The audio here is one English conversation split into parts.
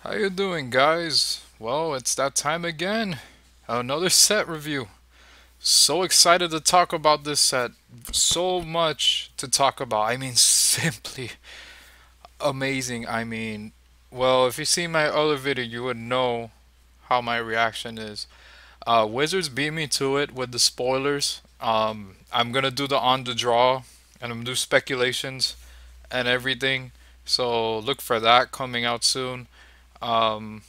How you doing, guys? Well, it's that time again. Another set review. So excited to talk about this set. So much to talk about. I mean, simply amazing. Well, if you see my other video, you would know how my reaction is. Wizards beat me to it with the spoilers. I'm gonna do the on the draw, and I'm gonna do speculations and everything. So look for that coming out soon. um,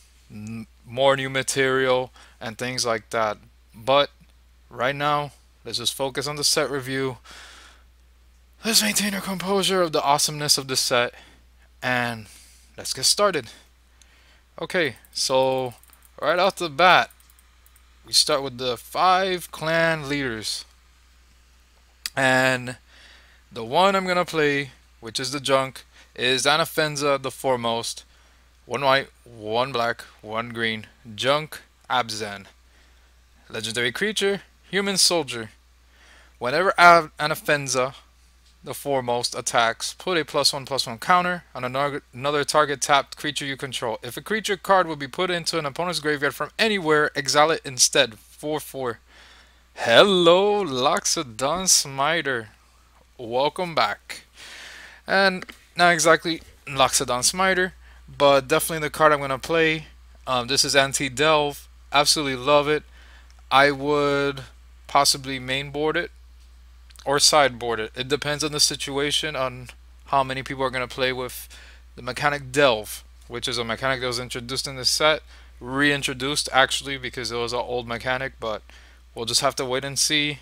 More new material and things like that. But right now, let's just focus on the set review. Let's maintain our composure of the awesomeness of the set, and let's get started. Okay, so right off the bat, we start with the 5 clan leaders. And the one I'm gonna play, which is the junk, is Anafenza the Foremost. One white, one black, one green. Junk Abzan. Legendary creature, human soldier. Whenever Anafenza, the Foremost, attacks, put a +1/+1 counter on another target tapped creature you control. If a creature card will be put into an opponent's graveyard from anywhere, exile it instead. 4/4. Hello, Loxodon Smiter. Welcome back. And not exactly Loxodon Smiter, but definitely the card I'm going to play. This is Anti-Delve. Absolutely love it. I would possibly mainboard it or sideboard it. It depends on the situation, on how many people are going to play with the mechanic Delve, which is a mechanic that was introduced in this set. Reintroduced, actually, because it was an old mechanic, but we'll just have to wait and see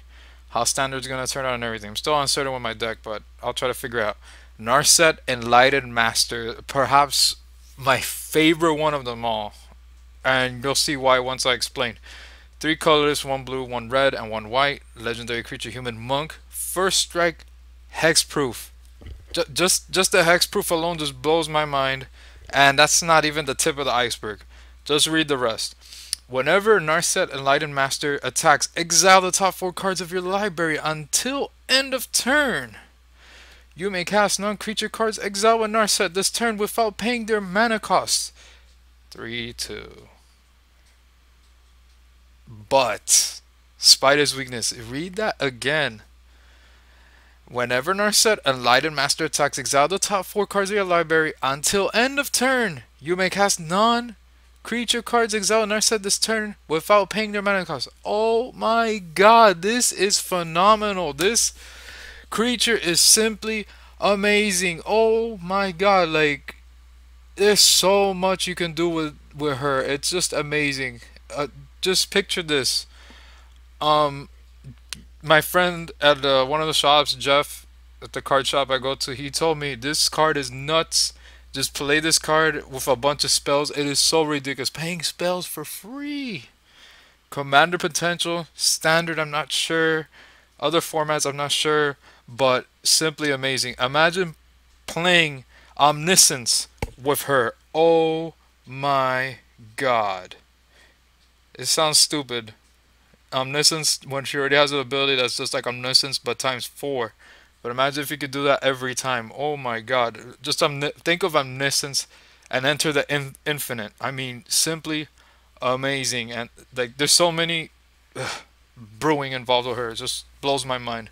how standard's going to turn out and everything. I'm still uncertain with my deck, but I'll try to figure out. Narset Enlightened Master, perhaps my favorite one of them all, and you'll see why once I explain. 3 colors, 1 blue, 1 red, and 1 white. Legendary creature, human monk. First strike, hexproof. Just the hexproof alone just blows my mind, and that's not even the tip of the iceberg. Just read the rest. Whenever Narset Enlightened Master attacks, exile the top 4 cards of your library until end of turn. You may cast non-creature cards exile with Narset this turn without paying their mana cost. 3/2. But Spider's weakness. Read that again. Whenever Narset Enlightened Master attacks, exile the top 4 cards of your library until end of turn. You may cast non-creature cards exile Narset this turn without paying their mana cost. Oh my god, this is phenomenal. This creature is simply amazing. Oh my god, like, there's so much you can do with her. It's just amazing. Just picture this. Um, my friend at one of the shops, Jeff, at the card shop I go to, he told me this card is nuts. Just play this card with a bunch of spells. It is so ridiculous. Paying spells for free. Commander potential, standard, I'm not sure. Other formats, I'm not sure. But simply amazing. Imagine playing Omniscience with her. Oh my god. It sounds stupid. Omniscience, when she already has an ability that's just like Omniscience but times 4. But imagine if you could do that every time. Oh my god. Just think of Omniscience and enter the infinite. I mean, simply amazing. And like, there's so many brewing involved with her. It just blows my mind.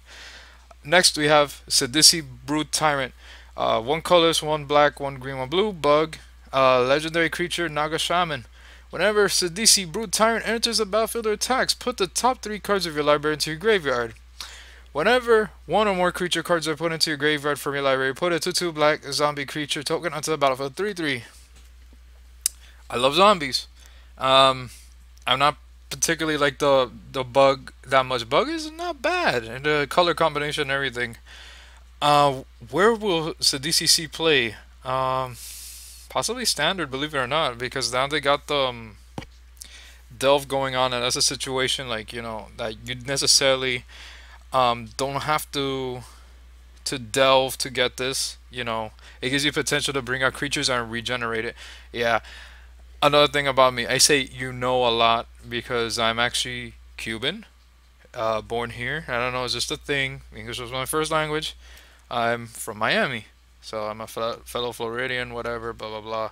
Next we have Sidisi Brood Tyrant. 1 colors, 1 black, 1 green, 1 blue. Bug. Legendary creature, Naga Shaman. Whenever Sidisi Brood Tyrant enters the battlefield or attacks, put the top 3 cards of your library into your graveyard. Whenever one or more creature cards are put into your graveyard from your library, put a 2/2 black zombie creature token onto the battlefield. 3/3. I love zombies. I'm not particularly like the bug that much. Bug is not bad, and the color combination and everything. Where will Sidisi play? Possibly standard, believe it or not, because now they got the delve going on, and that's a situation, like, you know, that you necessarily don't have to delve to get this. You know, it gives you potential to bring out creatures and regenerate it. Yeah. Another thing about me, I say you know a lot because I'm actually Cuban, born here. I don't know, it's just a thing. English was my first language. I'm from Miami, so I'm a fellow Floridian, whatever, blah blah blah.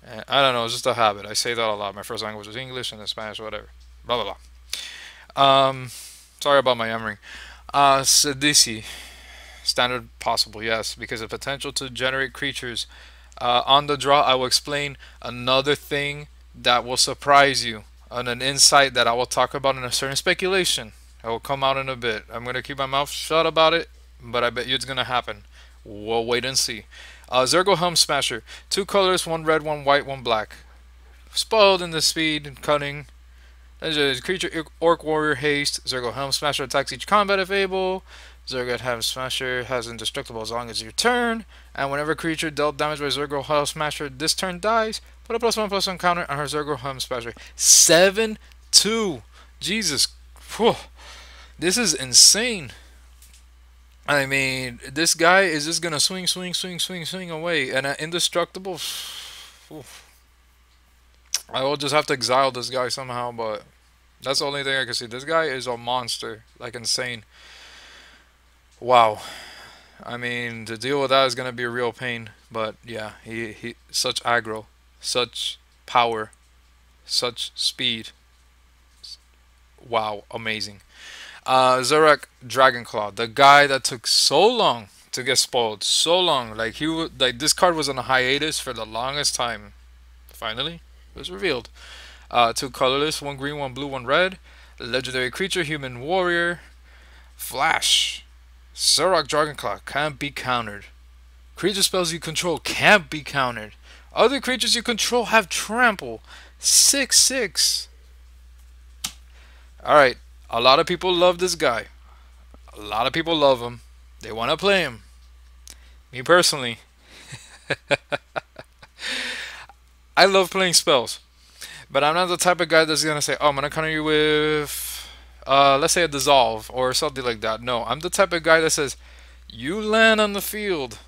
I don't know, it's just a habit. I say that a lot. My first language is English and then Spanish, whatever. Blah blah blah. Sorry about my yammering. Sidisi, standard possible, yes, because the potential to generate creatures. On the draw, I will explain another thing that will surprise you, on an insight that I will talk about in a certain speculation. I will come out in a bit. I'm gonna keep my mouth shut about it, but I bet you it's gonna happen. We'll wait and see. Zergo Helm Smasher. Two colors, one red, one white, one black. Spoiled in the speed and cunning. There's a creature, Orc Warrior Haste. Zergo Helm Smasher attacks each combat if able. Zergo Helm Smasher has indestructible as long as your turn. And whenever a creature dealt damage by Zergo Helm Smasher this turn dies, put a +1/+1 counter on her Zergo Helm Smasher. 7/2. Jesus. Whew. This is insane. I mean, this guy is just gonna swing, swing, swing, swing, swing away, and indestructible. Oof. I will just have to exile this guy somehow, but that's the only thing I can see. This guy is a monster, like insane. Wow. I mean, to deal with that is gonna be a real pain. But yeah, he such aggro, such power, such speed. Wow, amazing. Zorak Dragonclaw, the guy that took so long to get spoiled, so long. Like like this card was on a hiatus for the longest time. Finally, it was revealed. Two colorless, one green, one blue, one red. Legendary creature, human warrior. Flash. Zorak Dragonclaw can't be countered. Creature spells you control can't be countered. Other creatures you control have trample. 6/6. Alright, a lot of people love this guy. A lot of people love him. They want to play him. Me personally, I love playing spells. But I'm not the type of guy that's going to say, oh, I'm going to counter you with, let's say a dissolve or something like that. No, I'm the type of guy that says, you land on the field,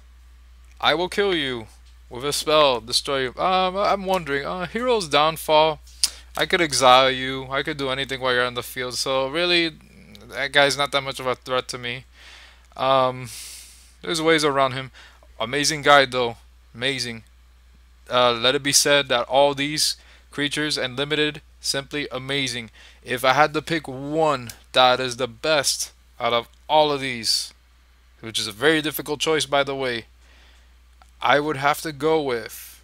I will kill you with a spell, destroy you. I'm wondering, Hero's Downfall, I could exile you, I could do anything while you're on the field. So really, that guy's not that much of a threat to me. There's ways around him. Amazing guy though, amazing. Let it be said that all these creatures and limited, simply amazing. If I had to pick one that is the best out of all of these, which is a very difficult choice by the way, I would have to go with,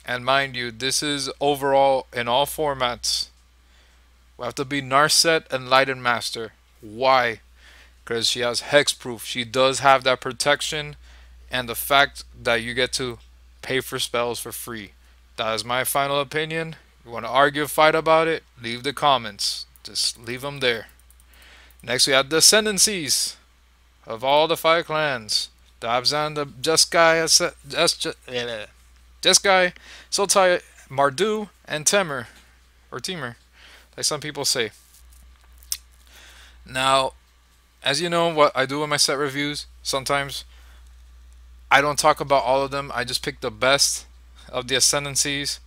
and mind you, this is overall in all formats, we have to be Narset Enlightened Master. Why? Because she has hexproof. She does have that protection and the fact that you get to pay for spells for free. That is my final opinion. You want to argue, fight about it, leave the comments. Just leave them there. Next we have the Ascendancies of all the 5 clans. The Abzan, the Jeskai, Sultai, Mardu, and Temer, or Temer, like some people say. Now, as you know what I do in my set reviews, sometimes I don't talk about all of them. I just pick the best of the Ascendancies.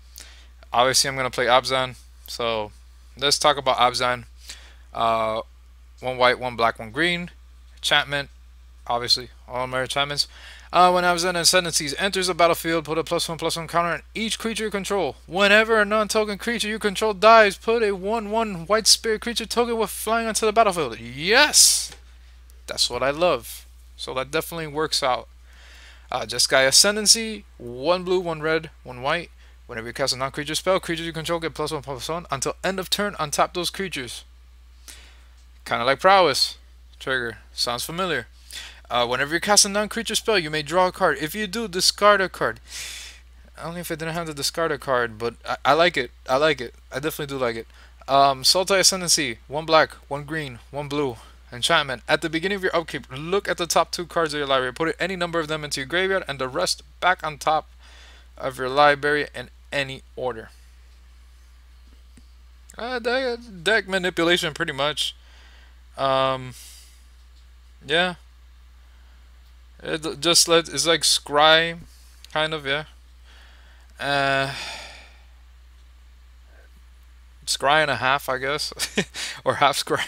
Obviously, I'm going to play Abzan. So, let's talk about Abzan. One white, one black, one green. Enchantment. Obviously, all my enchantments. When Abzan Ascendancies enters the battlefield, put a +1/+1 counter on each creature you control. Whenever a non-token creature you control dies, put a 1/1 white spirit creature token with flying onto the battlefield. Yes! That's what I love. So that definitely works out. Jeskai Ascendancy, 1 blue, 1 red, 1 white. Whenever you cast a non-creature spell, creatures you control get +1/+1 until end of turn. Untap those creatures. Kind of like Prowess. Trigger. Sounds familiar. Whenever you cast a non-creature spell, you may draw a card. If you do, discard a card. Only if I didn't have to discard a card, but I like it. I like it. I definitely do like it. Sultai Ascendancy, 1 black, 1 green, 1 blue. Enchantment. At the beginning of your upkeep, look at the top 2 cards of your library. Put any number of them into your graveyard and the rest back on top of your library in any order. Deck manipulation, pretty much. Yeah. It's like scry, kind of, yeah. Scry and a half, I guess, or half scry.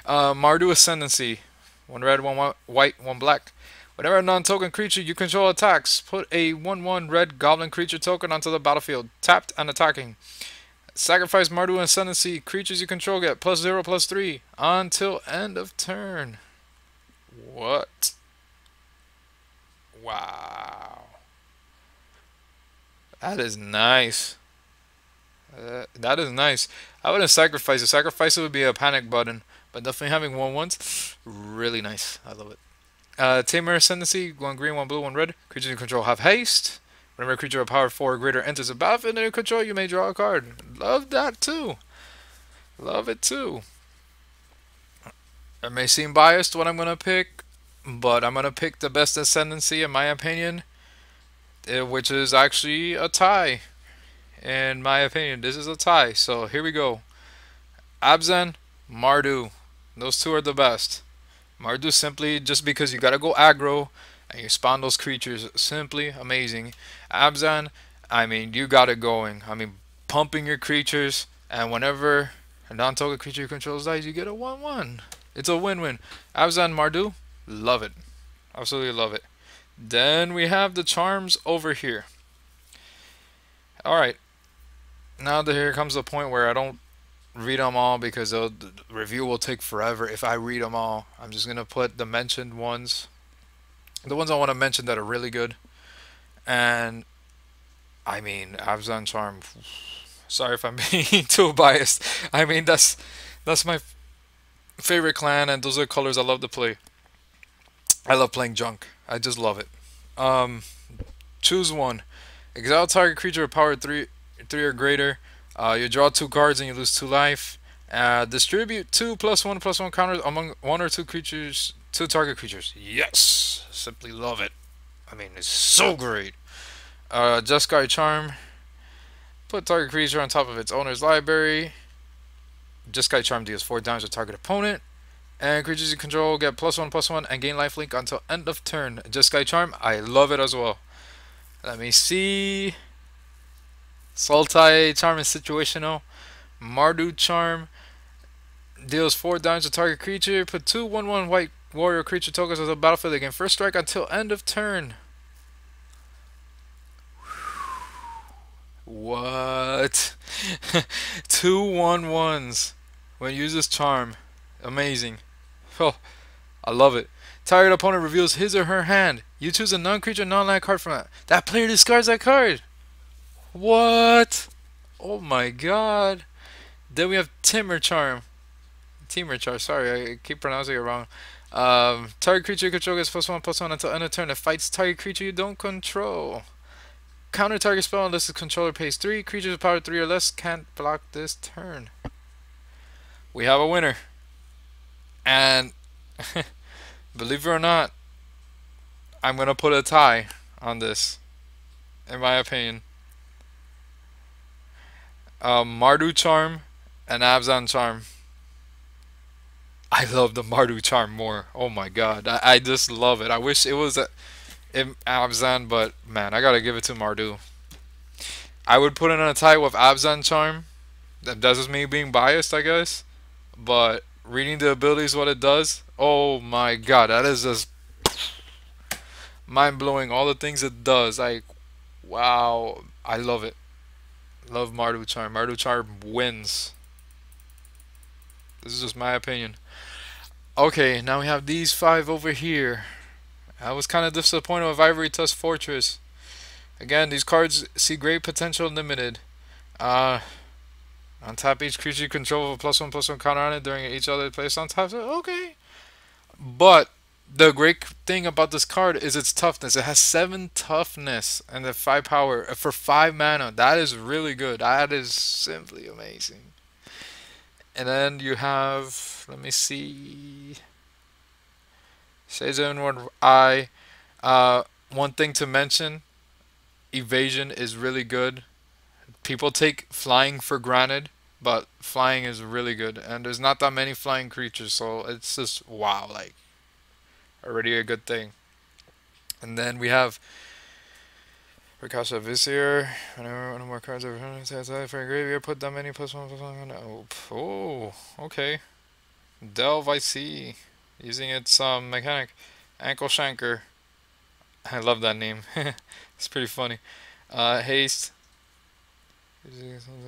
Mardu Ascendancy, 1 red, 1 white, 1 black. Whenever a non-token creature you control attacks, put a 1/1 red goblin creature token onto the battlefield, tapped and attacking. Sacrifice Mardu Ascendancy. Creatures you control get +0/+3 until end of turn. What? Wow. That is nice. That is nice. I wouldn't sacrifice it. Sacrifice it would be a panic button. But definitely having 1/1s, really nice. I love it. Tamer Ascendancy, 1 green, 1 blue, 1 red. Creatures you control have haste. Whenever a creature of power 4 or greater enters the battlefield under your control, you may draw a card. Love that too. Love it too. It may seem biased what I'm going to pick, but I'm going to pick the best Ascendancy in my opinion, which is actually a tie. In my opinion, this is a tie. So here we go. Abzan, Mardu. Those two are the best. Mardu simply just because you gotta go aggro and you spawn those creatures, simply amazing. Abzan, I mean, you got it going. I mean, pumping your creatures, and whenever a non-token creature controls dies, you get a 1/1. It's a win-win. Abzan, Mardu, love it. Absolutely love it. Then we have the charms over here. Alright, now that here comes the point where I don't read them all because the review will take forever if I read them all. I'm just going to put the mentioned ones. The ones I want to mention that are really good. And, I mean, Abzan Charm. Sorry if I'm being too biased. I mean, that's my favorite clan, and those are the colors I love to play. I love playing junk. I just love it. Choose one. Exile target creature with power 3 or greater. You draw 2 cards and you lose 2 life. Distribute 2 +1/+1 counters among 1 or 2 creatures, 2 target creatures. Yes! Simply love it. I mean, it's so great. Jeskai Charm. Put target creature on top of its owner's library. Jeskai Charm deals 4 damage to target opponent. And creatures you control get +1/+1 and gain lifelink until end of turn. Jeskai Charm, I love it as well. Let me see. Sultai Charm is situational. Mardu Charm deals 4 damage to target creature. Put 2 1/1 white warrior creature tokens on the battlefield again. First strike until end of turn. What? 2 1/1s when uses Charm. Amazing. Oh, I love it. Target opponent reveals his or her hand. You choose a non-creature, non-land card from that. That player discards that card. What? Oh my god. Then we have Timber Charm. Sorry, I keep pronouncing it wrong. Target creature you control gets +1/+1 until end of turn. It fights target creature you don't control. Counter target spell unless the controller pays 3. Creatures with power 3 or less can't block this turn. We have a winner. And believe it or not, I'm going to put a tie on this, in my opinion. Mardu Charm and Abzan Charm. I love the Mardu Charm more. Oh my god, I just love it. I wish it was Abzan, but man, I gotta give it to Mardu. I would put it on a tie with Abzan Charm. That's just me being biased, I guess. But reading the abilities, what it does, oh my god, that is just mind-blowing. All the things it does, like, wow, I love it. Love Mardu Charm. Mardu Charm wins. This is just my opinion. Okay, now we have these 5 over here. I was kind of disappointed with Ivory Tusk Fortress. Again, these cards see great potential limited. Untap each creature you control with a +1/+1 counter on it during each other plays on top. Okay. But the great thing about this card is its toughness. It has 7 toughness and the 5 power for 5 mana. That is really good. That is simply amazing. And then you have, let me see, Season 1 I. One thing to mention, evasion is really good. People take flying for granted, but flying is really good. And there's not that many flying creatures, so it's just wow, like already a good thing. And then we have Rakasha Vizier. Whenever one or more cards are for a graveyard, put that many +1/+1. Oh, okay. Delve, I see. Using its mechanic. Ankle Shanker. I love that name. It's pretty funny. Haste.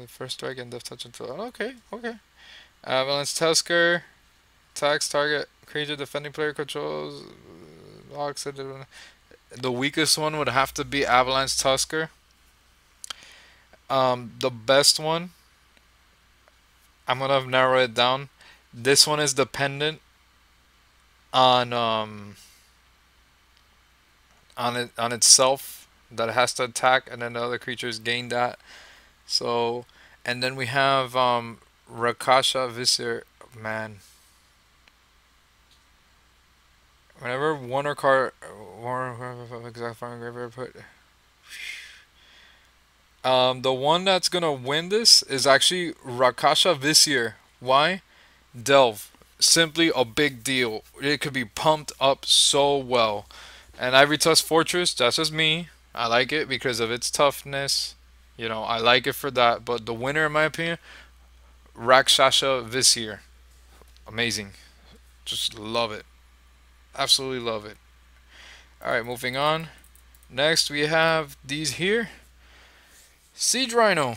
First strike and death touch until. Okay, okay. Avalanche Tusker. Attacks target creature defending player controls. Locks it. The weakest one would have to be Avalanche Tusker. The best one, I'm gonna narrow it down. This one is dependent on itself, that it has to attack, and then the other creatures gain that. So, and then we have Rakasha Visir. Man, whenever one or card, one exact final graveyard put. The one that's gonna win this is actually Rakasha Visir. Why? Delve. Simply a big deal. It could be pumped up so well. And Ivory Tusk Fortress, that's just me. I like it because of its toughness. You know, I like it for that. But the winner, in my opinion, Rakshasha Visir. Amazing. Just love it. Absolutely love it. Alright, moving on. Next, we have these here. Siege Rhino.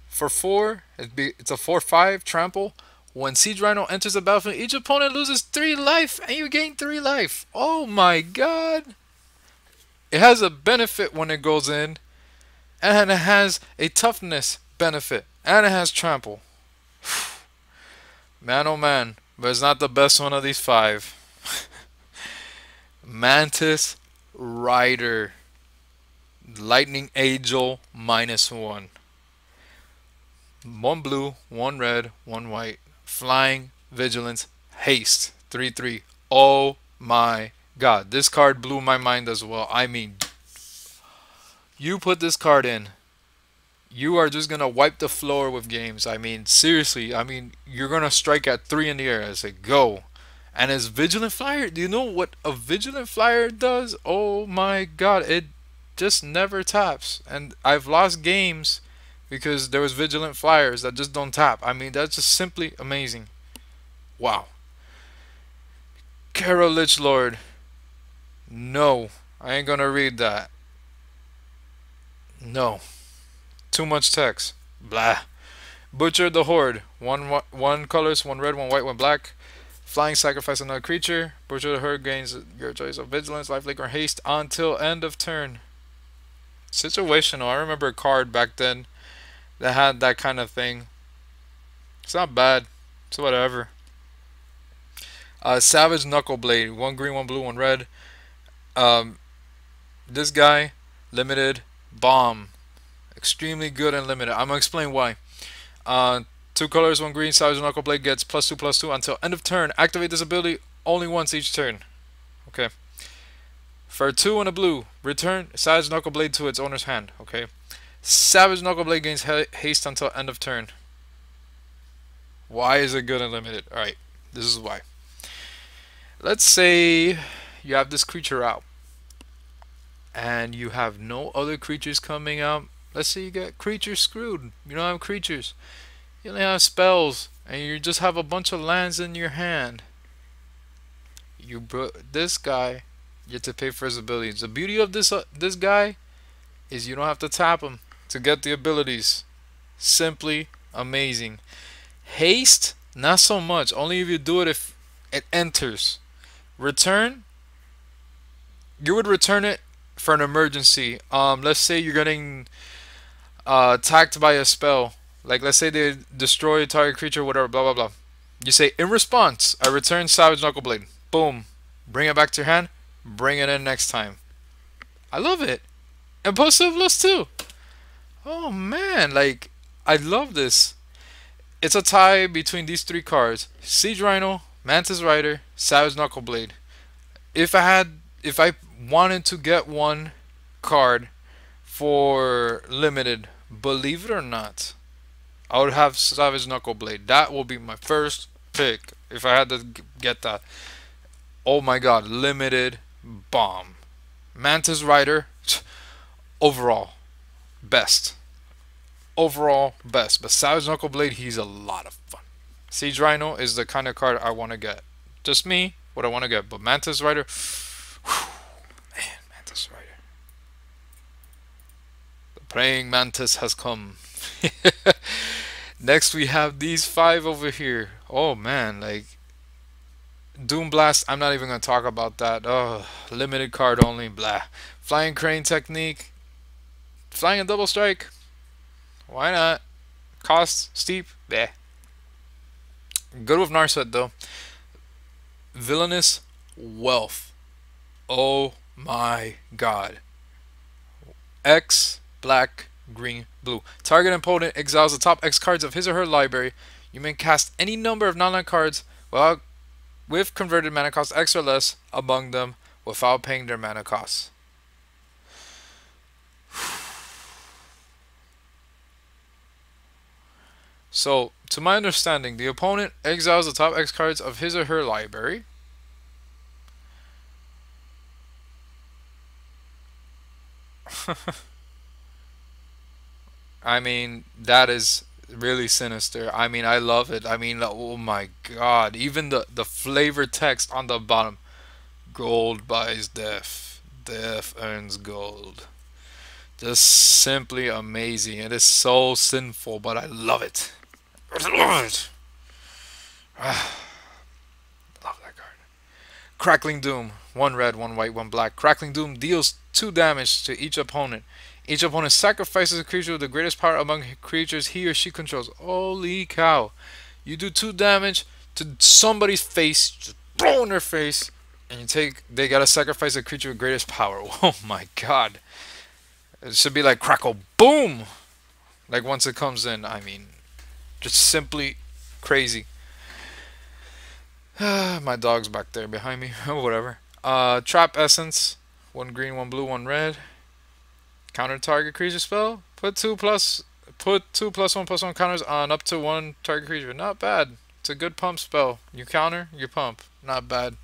For 4, it's a 4/5 trample. When Siege Rhino enters the battlefield, each opponent loses 3 life and you gain 3 life. Oh my god. It has a benefit when it goes in, and it has a toughness benefit, and it has trample. Man oh man, but it's not the best one of these 5. Mantis Rider. Lightning Angel -1. 1 blue, 1 red, 1 white. Flying, Vigilance, Haste. 3/3. Oh my god. This card blew my mind as well. I mean, you put this card in, you are just going to wipe the floor with games. I mean, seriously. I mean, you're going to strike at 3 in the air. I say, go. And as Vigilant Flyer, do you know what a Vigilant Flyer does? Oh my god. It just never taps. And I've lost games because there was Vigilant Flyers that just don't tap. I mean, that's just simply amazing. Wow. Kara Lich Lord. No, I ain't gonna read that. No. Too much text. Blah. Butcher the Horde. One colors, 1 red, 1 white, 1 black. Flying, sacrifice another creature. Butcher the Horde gains your choice of Vigilance, Lifelink, or Haste until end of turn. Situational. I remember a card back then that had that kind of thing. It's not bad. It's whatever. Savage Knuckleblade. 1 green, 1 blue, 1 red. This guy, limited, bomb. Extremely good and limited. I'm going to explain why. 2 colors, 1 green. Savage Knuckleblade gets +2/+2 until end of turn. Activate this ability only once each turn. Okay. For 2 and a blue, return Savage Knuckleblade to its owner's hand. Okay. Savage Knuckleblade gains haste until end of turn. Why is it good and limited? Alright, this is why. Let's say you have this creature out, and you have no other creatures coming out. Let's say you get creatures screwed. You don't have creatures. You only have spells, and you just have a bunch of lands in your hand. You brought this guy. You have to pay for his abilities. The beauty of this guy is you don't have to tap him to get the abilities. Simply amazing. Haste, not so much. Only if you do it if it enters. Return, you would return it for an emergency. Let's say you're getting attacked by a spell. Like, let's say they destroy a target creature, whatever, blah, blah, blah. You say, in response, I return Savage Knuckleblade. Boom. Bring it back to your hand. Bring it in next time. I love it. And +2/+2. Oh, man. Like, I love this. It's a tie between these 3 cards. Siege Rhino, Mantis Rider, Savage Knuckleblade. If I wanted to get one card for limited, believe it or not, I would have Savage Knuckleblade. That will be my first pick if I had to get that. Oh my god, limited bomb. Mantis Rider, overall, best. Overall, best. But Savage Knuckleblade, he's a lot of fun. Siege Rhino is the kind of card I want to get. Just me, what I want to get. But Mantis Rider, whew, man. Praying Mantis has come. Next, we have these five over here. Oh man, like Doom Blast. I'm not even gonna talk about that. Oh, limited card only. Blah. Flying Crane Technique. Flying a double strike. Why not? Cost steep. Bleh. Good with Narset though. Villainous Wealth. Oh my god. X, black, green, blue. Target opponent exiles the top X cards of his or her library. You may cast any number of non-land cards with converted mana cost X or less among them without paying their mana costs. So, to my understanding, the opponent exiles the top X cards of his or her library. I mean, that is really sinister. I mean, I love it. I mean, oh my god. Even the flavor text on the bottom. Gold buys death. Death earns gold. Just simply amazing. It is so sinful, but I love it. I love it. Love that card. Crackling Doom. 1 red, 1 white, 1 black. Crackling Doom deals 2 damage to each opponent. Each opponent sacrifices a creature with the greatest power among creatures he or she controls. Holy cow. You do 2 damage to somebody's face, just blow in their face, and they gotta sacrifice a creature with greatest power. Oh my god. It should be like crackle boom! Like once it comes in, I mean, just simply crazy. My dog's back there behind me. Whatever. Trap Essence. 1 green, 1 blue, 1 red. Counter target creature spell. Put 2 plus 1/+1 counters on up to 1 target creature. Not bad. It's a good pump spell. You counter, you pump. Not bad.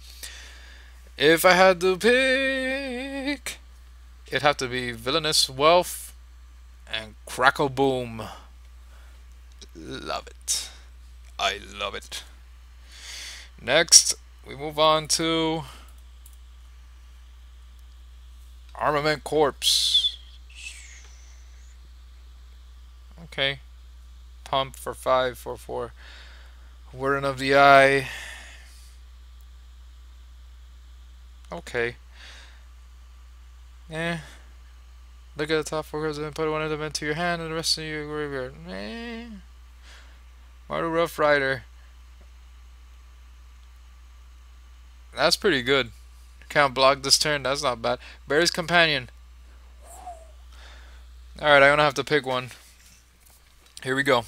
If I had to pick, it'd have to be Villainous Wealth and Crackle Boom. Love it. I love it. Next, we move on to Armament Corpse. Okay. Pump for 5 for 4. Warden of the Eye. Okay. Eh. Look at the top 4 cards and put one of them into your hand and the rest of your graveyard. Eh. Mardu Rough Rider. That's pretty good. Can't block this turn. That's not bad. Bear's Companion. Alright, I'm gonna have to pick one. Here we go.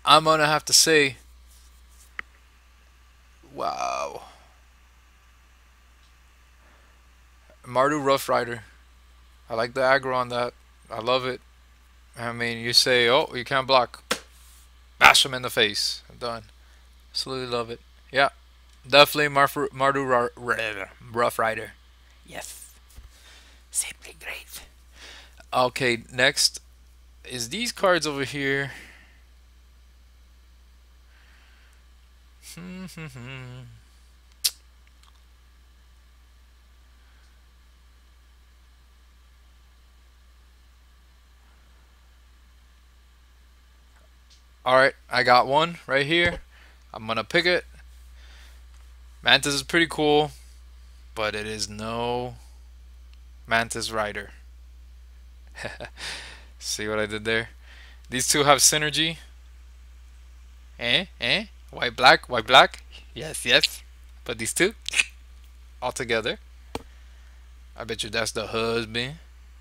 I'm gonna have to say, wow. Mardu Rough Rider. I like the aggro on that. I love it. I mean, you say, oh, you can't block. Bash him in the face. Done. Absolutely love it. Yeah. Definitely Mardu Rough Rider. Yes. Simply great. Okay, next is these cards over here. Alright, I got one right here. I'm gonna pick it. Mantis is pretty cool, but it is no Mantis Rider. See what I did there? These two have synergy. White, black, white, black. Yes, yes. But these two all together. I bet you that's the husband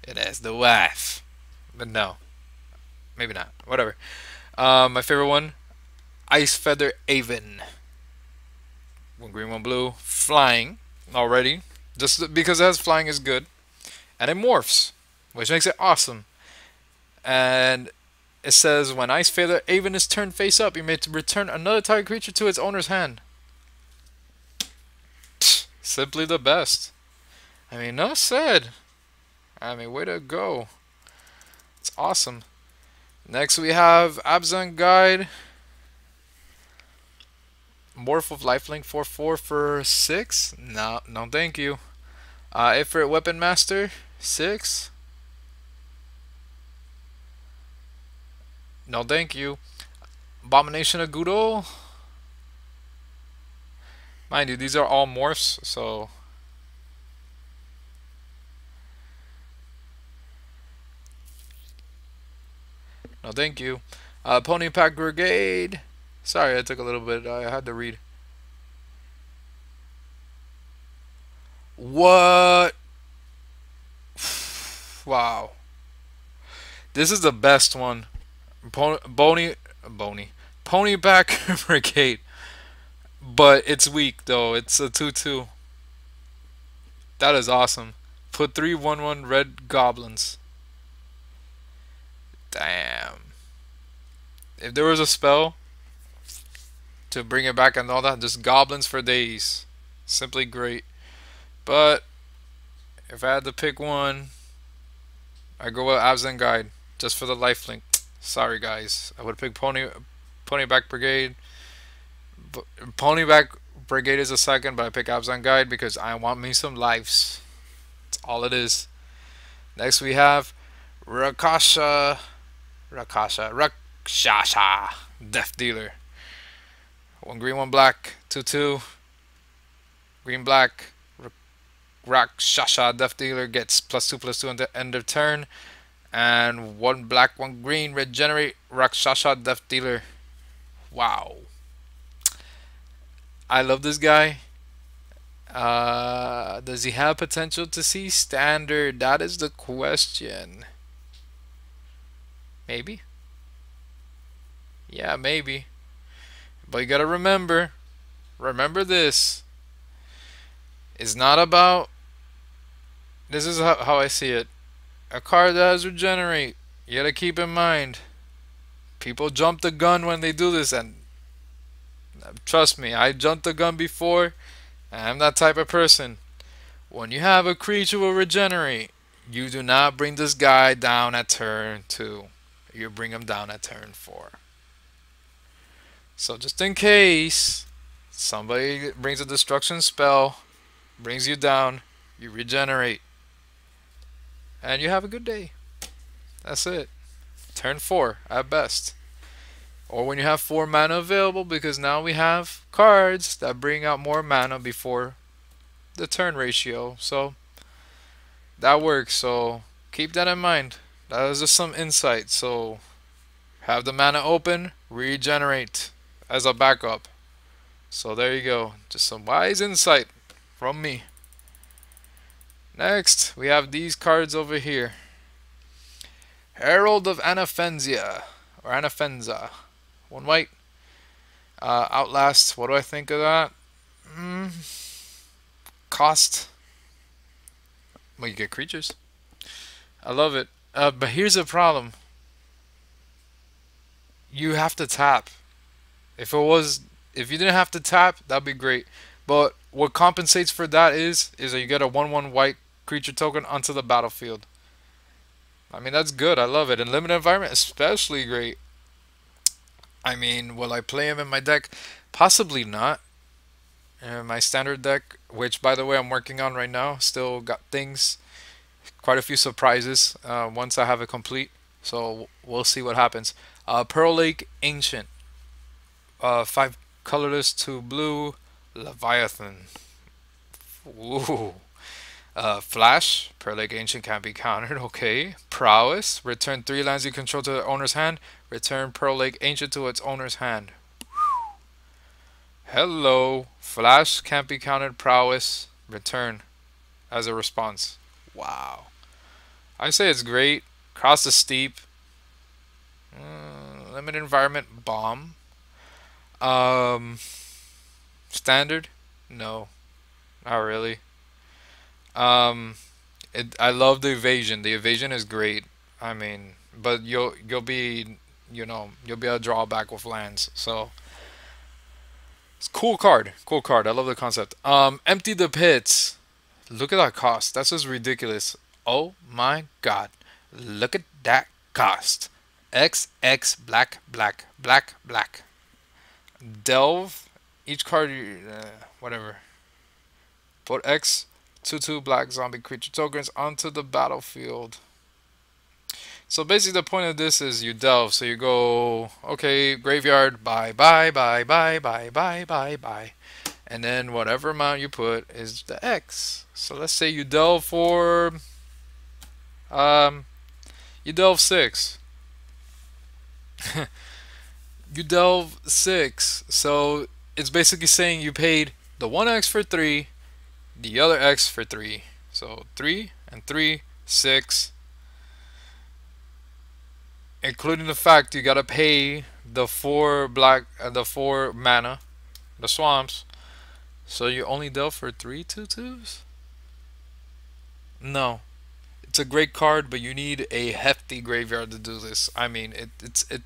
and that's the wife. But no, maybe not. Whatever. My favorite one, Ice Feather Aven. 1 green, 1 blue. Flying already. Just because it has flying is good. And it morphs, which makes it awesome. And it says when Ice Feather Aven is turned face up, you may return another target creature to its owner's hand. Psh, simply the best. I mean, no said. I mean, way to go. It's awesome. Next we have Abzan Guide. Morph of Lifelink 4/4 for 6. No, no thank you. Ifrit Weapon Master 6. No, thank you. Abomination of Gudo. Mind you, these are all morphs, so no, thank you. Pony Pack Brigade. Sorry, I took a little bit. I had to read. What? Wow. This is the best one. Bony. Pony Pack Brigade. But it's weak, though. It's a 2/2. That is awesome. Put 3/1/1 red goblins. Damn. If there was a spell to bring it back and all that, just goblins for days. Simply great. But if I had to pick one, I go with Absent Guide just for the lifelink. Sorry guys, I would pick Ponyback Brigade. Ponyback Brigade is a second, but I pick Absent Guide because I want me some lives. That's all it is. Next we have Rakshasha, Death Dealer. One green, one black, 2/2. Green black. Rakshasha Death Dealer gets +2/+2 at the end of turn. And one black, one green, regenerate Rakshasha Death Dealer. Wow. I love this guy. Does he have potential to see standard? That is the question. Maybe. Yeah, maybe. But you gotta remember this. It's not about. This is how I see it. A card that has regenerate. You gotta keep in mind. People jump the gun when they do this, and trust me, I jumped the gun before. I'm that type of person. When you have a creature will regenerate, you do not bring this guy down at turn 2. You bring him down at turn 4. So just in case somebody brings a destruction spell, brings you down, you regenerate, and you have a good day. That's it. Turn 4 at best. Or when you have 4 mana available, because now we have cards that bring out more mana before the turn ratio. So that works. So keep that in mind. That is just some insight. So have the mana open, regenerate as a backup. So there you go. Just some wise insight from me. Next, we have these cards over here. Herald of Anafenza, or Anafenza. 1 white. Outlast, what do I think of that? Cost. Well, you get creatures. I love it. But here's the problem. You have to tap. If you didn't have to tap, that'd be great. But what compensates for that is that you get a 1/1 white creature token onto the battlefield. I mean, that's good. I love it. In limited environment, especially great. I mean, will I play him in my deck? Possibly not. My standard deck, which by the way I'm working on right now, still got things, quite a few surprises once I have it complete. So we'll see what happens. Pearl Lake Ancient. 5 colorless, 2 blue. Leviathan. Ooh. Flash, Pearl Lake Ancient can't be countered. Okay. Prowess, return 3 lands you control to the owner's hand. Return Pearl Lake Ancient to its owner's hand. Hello. Flash can't be countered. Prowess, return as a response. Wow. I say it's great. Cross the Steep. Limited environment, bomb. Standard? No. Not really. I love the evasion. The evasion is great. I mean, but you'll be you'll be a drawback with lands. So it's cool card. Cool card. I love the concept. Empty the pits. Look at that cost. That's just ridiculous. Oh my god. Look at that cost. XX black. Delve. Each card whatever. Put X 2/2 black zombie creature tokens onto the battlefield. So basically, the point of this is you delve. So you go, okay, graveyard, bye, bye, bye, bye, bye, bye, bye, bye. And then whatever amount you put is the X. So let's say you delve for, um, you delve 6. You delve 6. So it's basically saying you paid the one X for 3, the other X for 3. So 3 and 3, 6. Including the fact you gotta pay the 4 black, the 4 mana, the swamps. So you only dealt for 3 2/2s? No. It's a great card, but you need a hefty graveyard to do this. I mean, it.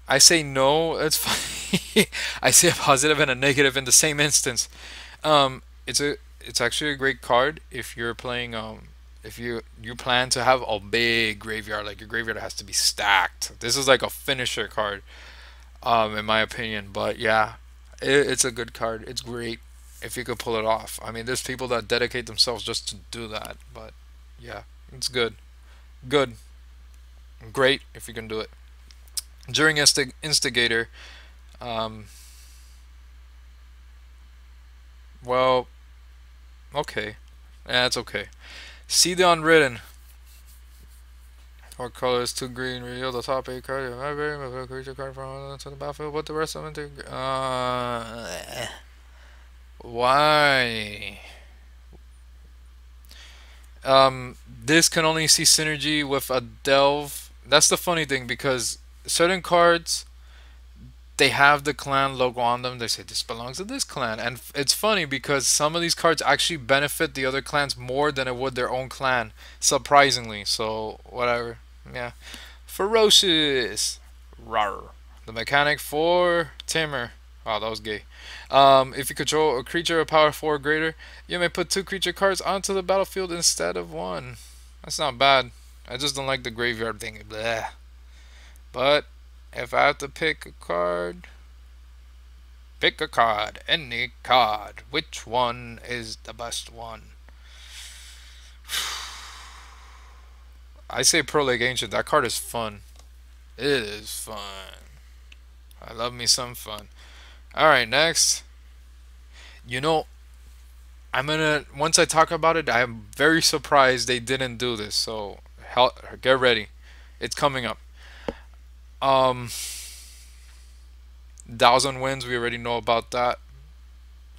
I say no. It's funny. I say a positive and a negative in the same instance. It's actually a great card if you're playing if you plan to have a big graveyard, like your graveyard has to be stacked. This is like a finisher card, in my opinion. But yeah, it's a good card. It's great if you could pull it off. I mean, there's people that dedicate themselves just to do that. But yeah, it's good. Good. Great if you can do it. During Instigator, um, well, okay. Yeah, it's okay. See the Unwritten. What color is 2 green? Reveal the top 8 cards of your library. Move a creature card from to the battlefield. What the rest of them do? Why? This can only see synergy with a delve. That's the funny thing because certain cards they have the clan logo on them. They say this belongs to this clan, and it's funny because some of these cards actually benefit the other clans more than it would their own clan, surprisingly. So whatever, yeah. Ferocious, rar. The mechanic for Tamer. Wow, that was gay. If you control a creature of power 4 or greater, you may put 2 creature cards onto the battlefield instead of 1. That's not bad. I just don't like the graveyard thing. Bleh. But if I have to pick a card, pick a card, any card. Which one is the best one? I say Pro League Ancient. That card is fun. It is fun. I love me some fun. Alright, next. You know, once I talk about it, I am very surprised they didn't do this. So, get ready. It's coming up. Um, 1,000 wins, we already know about that.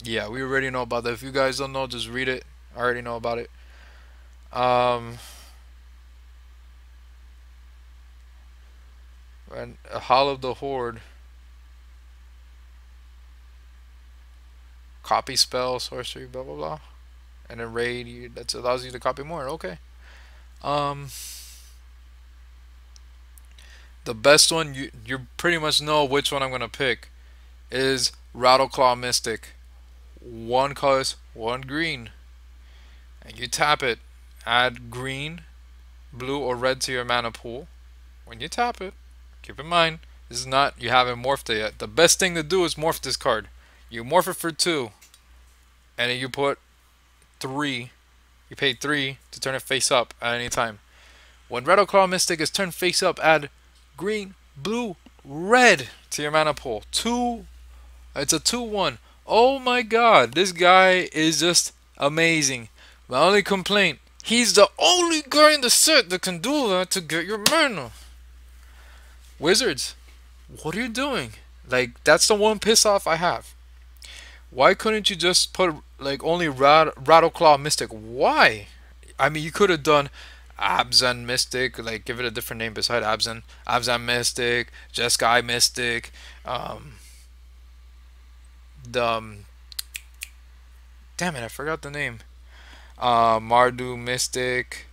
Yeah, we already know about that. If you guys don't know, just read it. I already know about it. Um, and Hall of the Horde. Copy spell, sorcery, blah blah blah. And then raid, that allows you to copy more. Okay. Um, the best one, you pretty much know which one I'm gonna pick, is Rattleclaw Mystic. 1 colors, 1 green. And you tap it. Add green, blue, or red to your mana pool. When you tap it, keep in mind, this is not, you haven't morphed it yet. The best thing to do is morph this card. You morph it for 2, and then you put 3. You pay 3 to turn it face up at any time. When Rattleclaw Mystic is turned face up, add green, blue, red to your mana pool. 2. It's a 2/1. Oh my god, this guy is just amazing. My only complaint, he's the only guy in the set that can do that to get your mana. Wizards, what are you doing? Like, that's the one piss off I have. Why couldn't you just put like only Rattleclaw Mystic? Why? I mean, you could have done Abzan Mystic, like give it a different name beside Abzan. Abzan Mystic, Jeskai Mystic, the damn it, I forgot the name. Mardu Mystic.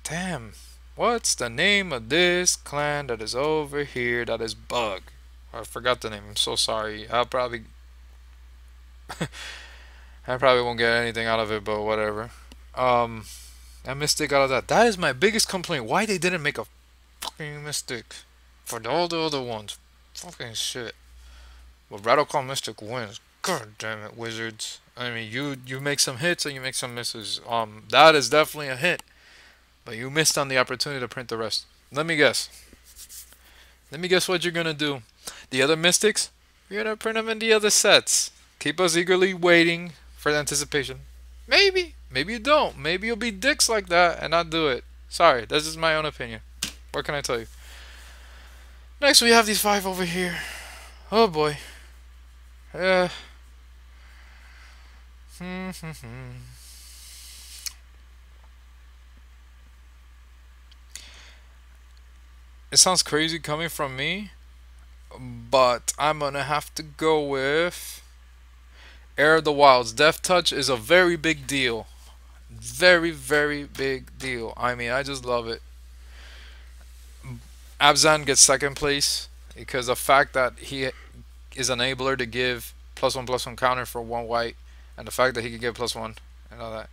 Damn, what's the name of this clan that is over here that is Bug? I forgot the name. I'm so sorry. I probably won't get anything out of it, but whatever. Um, a Mystic out of that. That is my biggest complaint. Why they didn't make a fucking Mystic for all the other ones? Fucking shit. But Rattleclaw Mystic wins. God damn it, Wizards. I mean, you make some hits and you make some misses. That is definitely a hit. but you missed on the opportunity to print the rest. Let me guess. Let me guess what you're gonna do. The other mystics, you're gonna print them in the other sets. Keep us eagerly waiting for the anticipation. Maybe. Maybe you don't. Maybe you'll be dicks like that and not do it. Sorry, that's just my own opinion. What can I tell you? Next, we have these 5 over here. Oh boy. Uh. It sounds crazy coming from me, but I'm gonna have to go with Air of the Wilds. Death Touch is a very big deal. Very, very big deal. I mean, I just love it. Abzan gets second place because the fact that he is enabler to give +1/+1 counter for 1 white, and the fact that he can get +1 and all that.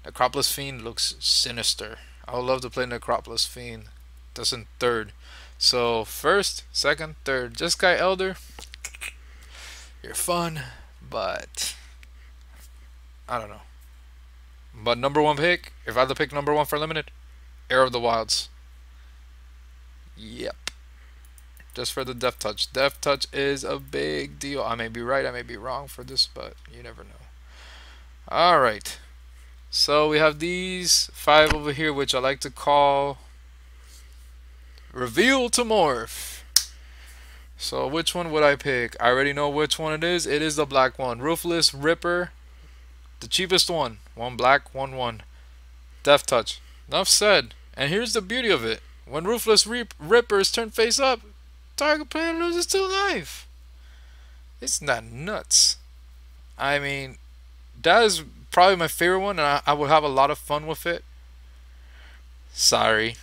Necropolis Fiend looks sinister. I would love to play Necropolis Fiend. That's in third. So first, second, third. Jeskai Elder, you're fun, but I don't know. But number 1 pick, if I had to pick number 1 for limited, Air of the Wilds. Yep. Just for the Death Touch. Death Touch is a big deal. I may be right, I may be wrong for this, but you never know. Alright. So we have these 5 over here, which I like to call Reveal to Morph. So which one would I pick? I already know which one it is. It is the black one. Ruthless Ripper. The cheapest one. 1 black, 1/1. Death Touch. Enough said. And here's the beauty of it. When Ruthless Ripper is turned face up, target player loses 2 life. It's not nuts. I mean, that is probably my favorite one, and I would have a lot of fun with it. Sorry,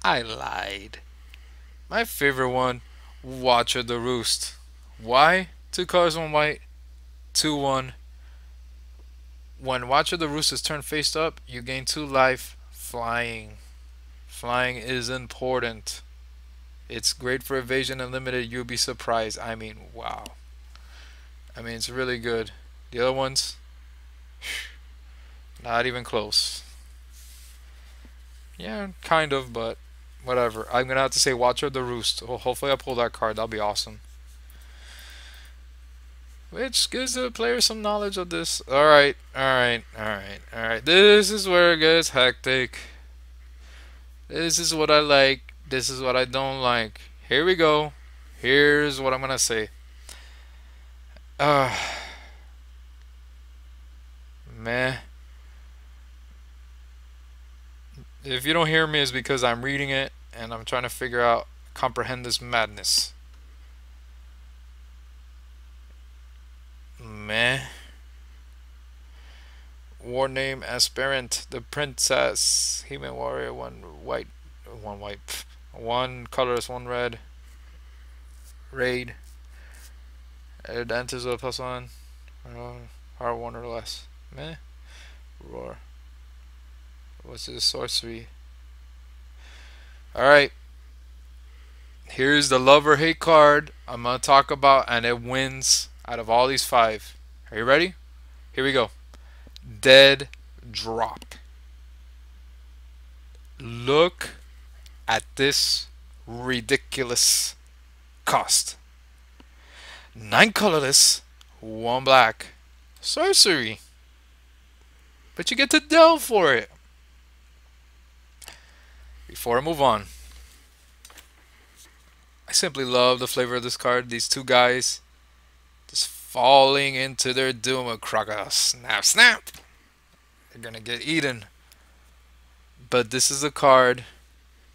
I lied. My favorite one, Watcher the Roost. Why? 2 colors, 1 white, 2/1. When Watcher the Roost is turned face up, you gain 2 life. Flying. Flying is important. It's great for evasion and limited. You'll be surprised. I mean, wow. I mean, it's really good. The other ones, not even close. Yeah, kind of, but whatever. I'm gonna have to say Watcher the Roost. Well, hopefully I pull that card. That'll be awesome. Which gives the player some knowledge of this. Alright, alright, alright, alright. This is where it gets hectic. This is what I like. This is what I don't like. Here we go. Here's what I'm gonna say. Meh. If you don't hear me, it's because I'm reading it and I'm trying to figure out, comprehend this madness. Meh. War name aspirant, the princess, human warrior, 1 white, 1 colorless, 1 red. Raid. It enters with +1. R1 or less. Meh. Roar. What's this? Sorcery. Alright. Here's the love or hate card I'm going to talk about, and it wins out of all these 5. Are you ready? Here we go. Dead Drop. Look at this ridiculous cost. 9 colorless, 1 black. Sorcery. But you get to delve for it. Before I move on, I simply love the flavor of this card. These 2 guys just falling into their doom. A crocodile. Snap, snap. They're gonna get eaten. But this is a card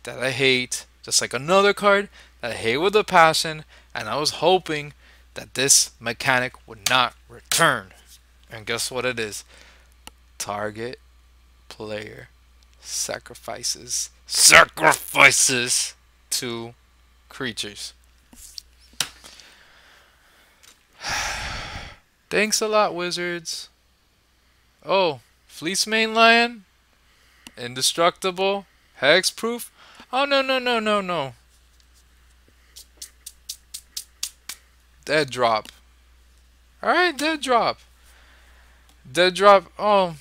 that I hate, just like another card that I hate with a passion, and I was hoping that this mechanic would not return. And guess what it is? Target player sacrifices 2 creatures. Thanks a lot, Wizards. Oh, Fleece Mane Lion? Indestructible? Hexproof? Oh, no, no, no, no, no. Dead Drop. Alright, Dead Drop. Dead Drop. Oh,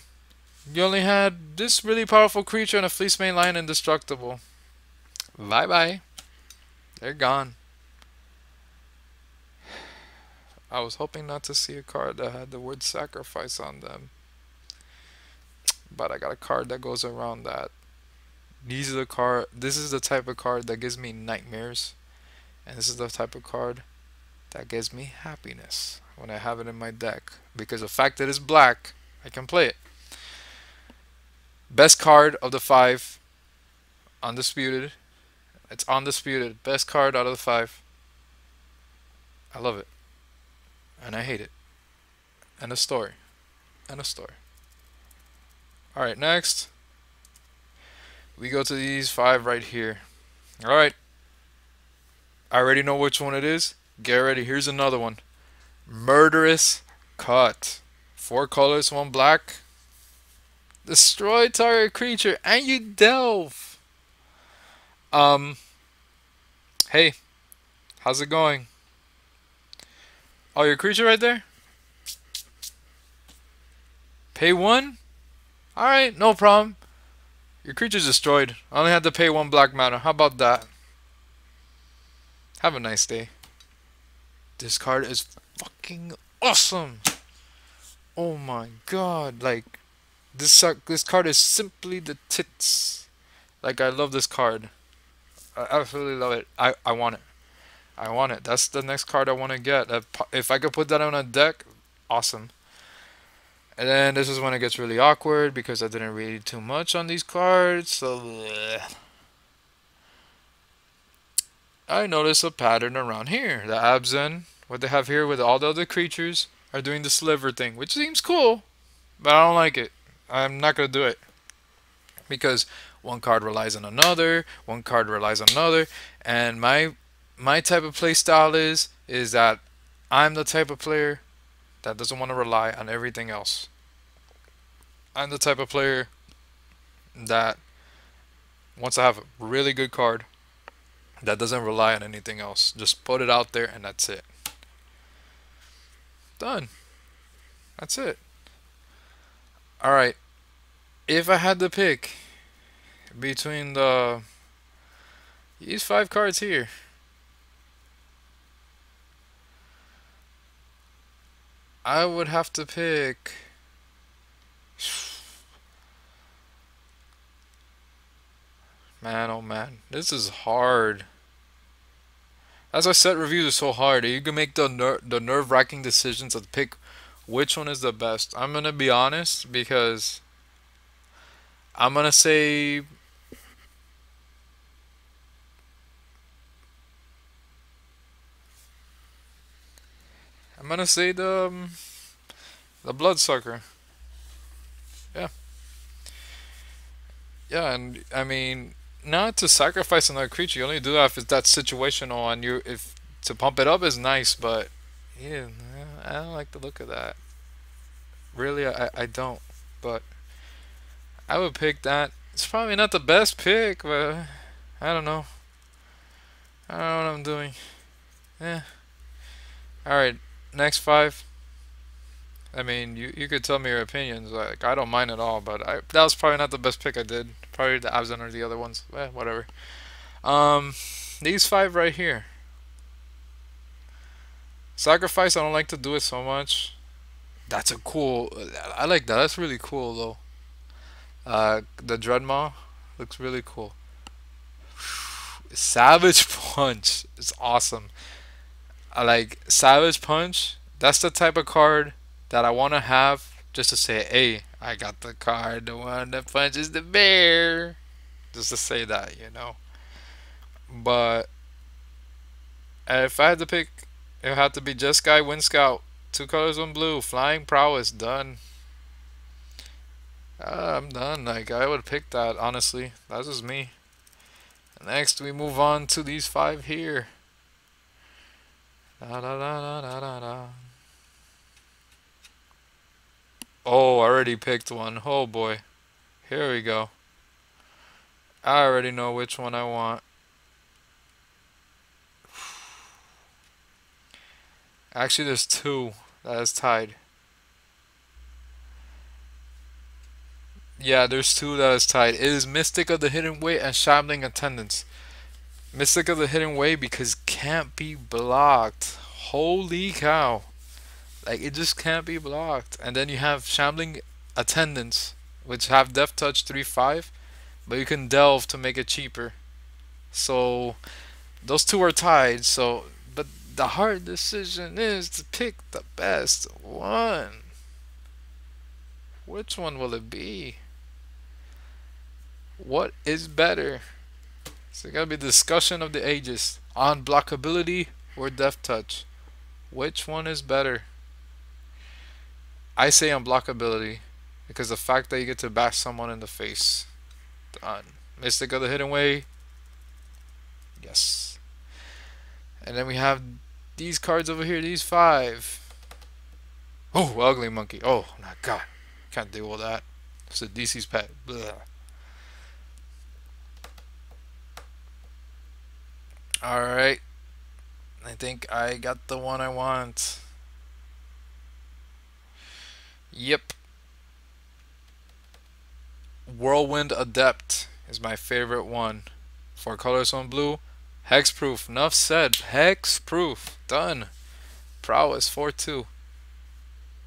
You only had this really powerful creature and a Fleece Main Lion indestructible. Bye bye. They're gone. I was hoping not to see a card that had the word sacrifice on them. But I got a card that goes around that. These are the card. This is the type of card that gives me nightmares, and this is the type of card that gives me happiness when I have it in my deck. Because the fact that it's black, I can play it. Best card of the five, undisputed. It's undisputed. Best card out of the five. I love it, and I hate it. And a story, and a story. All right, next we go to these five right here. All right, I already know which one it is. Get ready. Here's another one. Murderous Cut. 4 colors, 1 black. Destroy target creature and you delve. Um, hey, how's it going? Oh, your creature right there? Pay 1? Alright, no problem. Your creature's destroyed. I only had to pay 1 black mana. How about that? Have a nice day. This card is fucking awesome. Oh my god, like this card is simply the tits. Like I love this card. I absolutely love it. I want it. I want it. That's the next card I want to get. If I could put that on a deck, awesome. And then this is when it gets really awkward because I didn't read too much on these cards. So bleh. I notice a pattern around here. The Abzan, what they have here with all the other creatures, are doing the sliver thing, which seems cool, but I don't like it. I'm not gonna do it because one card relies on another, one card relies on another, and my type of play style is that I'm the type of player that doesn't want to rely on everything else. I'm the type of player that wants to have a really good card that doesn't rely on anything else. Just put it out there and that's it. Done. That's it. Alright. If I had to pick between these 5 cards here, I would have to pick. Man, oh man, this is hard. As I said, reviews are so hard. You can make the nerve-wracking decisions of pick which one is the best. I'm gonna be honest because I'm gonna say the Bloodsucker. Yeah, yeah, and I mean not to sacrifice another creature. You only do that if it's that situational, and you if to pump it up is nice, but yeah, I don't like the look of that. Really, I don't. But I would pick that. It's probably not the best pick, but I don't know. I don't know what I'm doing. Yeah. All right. Next 5. I mean, you could tell me your opinions. Like I don't mind at all, but that was probably not the best pick I did. Probably the Abzan or the other ones. Whatever. Um, these 5 right here. Sacrifice. I don't like to do it so much. That's a cool. I like that. That's really cool though. The Dreadmaw looks really cool. Savage Punch is awesome. I like Savage Punch. That's the type of card that I want to have just to say, hey, I got the card, the one that punches the bear. Just to say that, you know. But if I had to pick, it would have to be Jeskai Wind Scout. 2 colors, 1 blue. Flying Prowess. Done. I'm done. Like, I would pick that, honestly. That's just me. Next, we move on to these 5 here. Da, da, da, da, da, da. Oh, I already picked one. Oh boy. Here we go. I already know which one I want. Actually, there's 2 that is tied. Yeah, there's two that is tied. It is Mystic of the Hidden Way and Shambling Attendants. Mystic of the Hidden Way because can't be blocked. Holy cow. Like it just can't be blocked. And then you have Shambling Attendants, which have Death Touch 3/5, but you can delve to make it cheaper. So those two are tied. So, but the hard decision is to pick the best one. Which one will it be? What is better? So it gotta be the discussion of the ages on blockability or Death Touch. Which one is better? I say unblockability because the fact that you get to bash someone in the face. Done. Mystic of the Hidden Way. Yes. And then we have these cards over here. These five. Oh, Ugly Monkey. Oh my god. Can't deal with that. It's a DC's pet. Alright. I think I got the one I want. Yep. Whirlwind Adept is my favorite one. Four colors on blue. Hexproof. Enough said. Hexproof. Done. Prowess 4/2.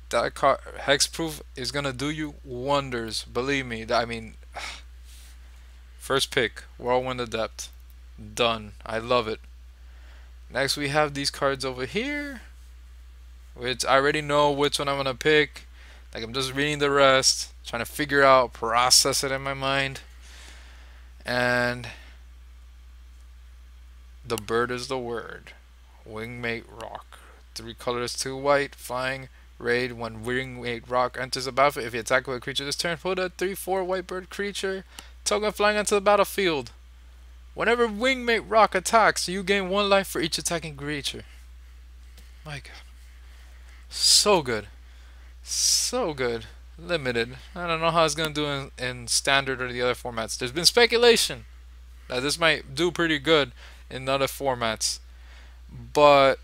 That card Hexproof is gonna do you wonders. Believe me. I mean, first pick. Whirlwind Adept. Done. I love it. Next we have these cards over here, which I already know which one I'm gonna pick. Like I'm just reading the rest, trying to figure out, process it in my mind. And the bird is the word. Wingmate Rock. Three colors, two white, flying, raid. When Wingmate Rock enters the battlefield, if you attack with a creature this turn, put a 3/4 white bird creature token flying onto the battlefield. Whenever Wingmate Rock attacks, you gain one life for each attacking creature. My god. So good. So good. Limited. I don't know how it's going to do in standard or the other formats. There's been speculation that this might do pretty good in other formats. But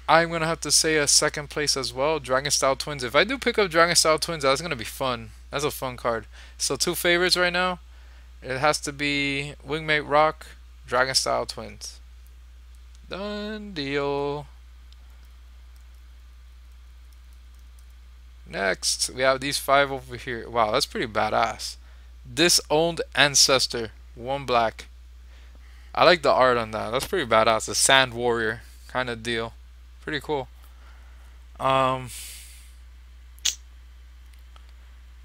I'm going to have to say a second place as well. Dragon Style Twins. If I do pick up Dragon Style Twins, that's going to be fun. That's a fun card. So two favorites right now. It has to be Wingmate Rock, Dragon Style Twins. Done deal. Next, we have these five over here. Wow, that's pretty badass. Disowned Ancestor, one black. I like the art on that. That's pretty badass. The Sand Warrior kind of deal. Pretty cool. Um,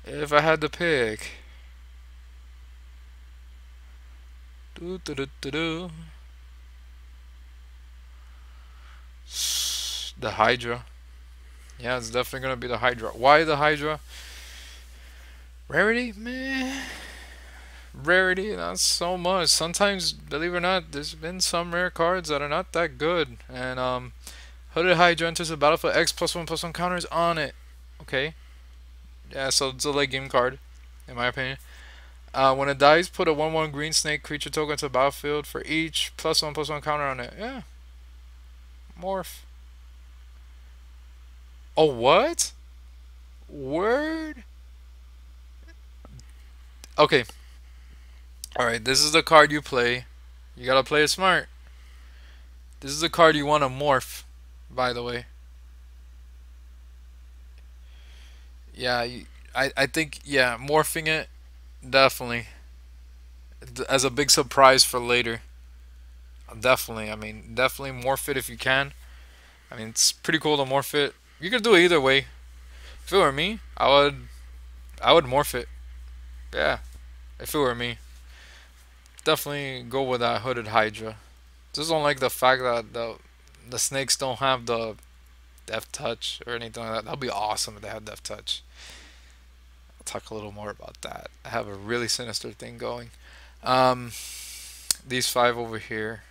if I had to pick, do do do do do, the Hydra. Yeah, it's definitely gonna be the Hydra. Why the Hydra? Rarity, man. Rarity, not so much. Sometimes, believe it or not, there's been some rare cards that are not that good. And Hooded Hydra enters the battlefield. X +1/+1 counters on it. Okay. Yeah, so it's a late game card, in my opinion. When it dies, put a 1/1 green snake creature token to the battlefield for each +1/+1 counter on it. Yeah. Morph. Oh, what? Word? Okay. Alright, this is the card you play. You gotta play it smart. This is the card you want to morph, by the way. Yeah, I think, yeah, morphing it, definitely. As a big surprise for later. Definitely, I mean, definitely morph it if you can. I mean, it's pretty cool to morph it. You could do it either way. If it were me, I would morph it. Yeah, if it were me. Definitely go with that Hooded Hydra. Just don't like the fact that the snakes don't have the Death Touch or anything like that. That'd be awesome if they had Death Touch. I'll talk a little more about that. I have a really sinister thing going. Um, these five over here.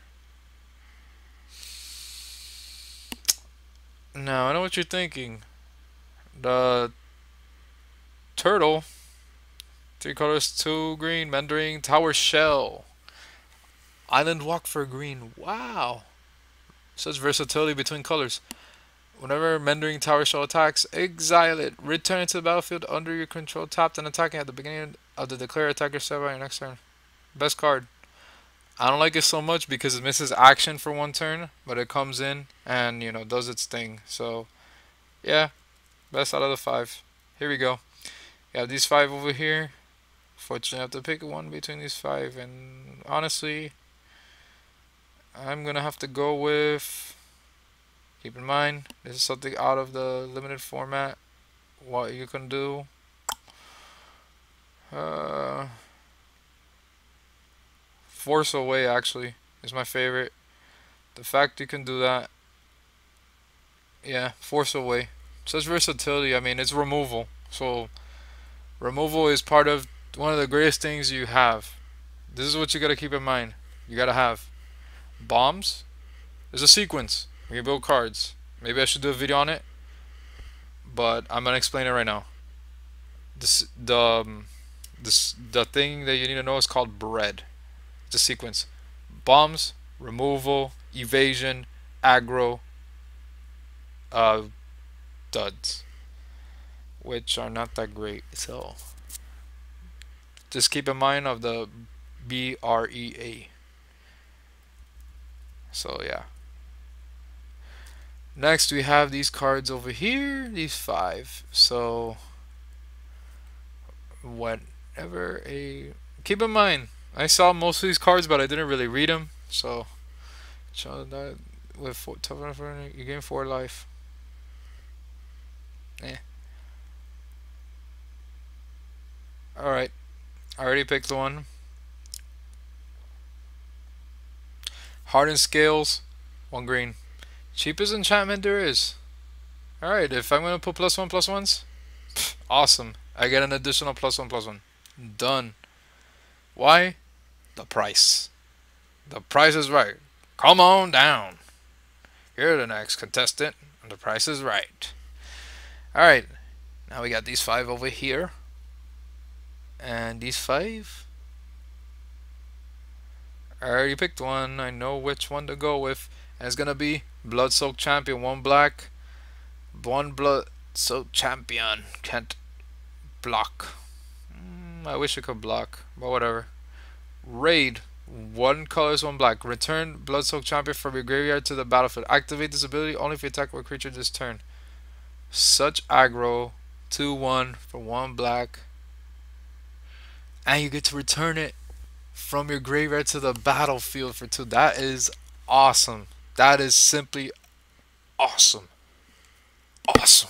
Now I know what you're thinking. The turtle, three colors, two green, Mandarin Tower Shell, Island Walk for green. Wow, such versatility between colors. Whenever Mendering Tower Shell attacks, exile it. Return it to the battlefield under your control, tapped and attacking at the beginning of the declare attacker step on your next turn. Best card. I don't like it so much because it misses action for one turn, but it comes in and, you know, does its thing. So, yeah, best out of the 5. Here we go. You have these 5 over here. Fortunately, I have to pick one between these 5, and honestly, I'm gonna have to go with. Keep in mind, this is something out of the limited format. What you can do. Uh, Force Away actually is my favorite. The fact you can do that, yeah, Force Away. Such versatility. I mean, it's removal. So removal is part of one of the greatest things you have. This is what you gotta keep in mind. You gotta have bombs. There's a sequence when you build cards. Maybe I should do a video on it, but I'm gonna explain it right now. This the thing that you need to know is called bread. It's a sequence: bombs, removal, evasion, aggro, uh, duds, which are not that great. So just keep in mind of the BREA. So yeah. Next we have these cards over here, these 5. So whenever a keep in mind, I saw most of these cards, but I didn't really read them. So show that with tough enough, you gain 4 life. Eh. All right, I already picked one. Hardened Scales, 1 green. Cheapest enchantment there is. Alright, if I'm gonna put +1/+1s, awesome. I get an additional +1/+1. Done. Why? The price. The price is right. Come on down. You're the next contestant, and the price is right. Alright, now we got these 5 over here. And these 5. I already picked one. I know which one to go with. And it's gonna be Blood-Soaked Champion, 1 black. 1 Blood-Soaked Champion can't block. I wish it could block, but whatever. Raid. 1 colors, 1 black. Return Blood-Soaked Champion from your graveyard to the battlefield. Activate this ability only if you attack with a creature this turn. Such aggro. 2/1 for 1 black. And you get to return it from your graveyard to the battlefield for 2. That is awesome. That is simply awesome. Awesome.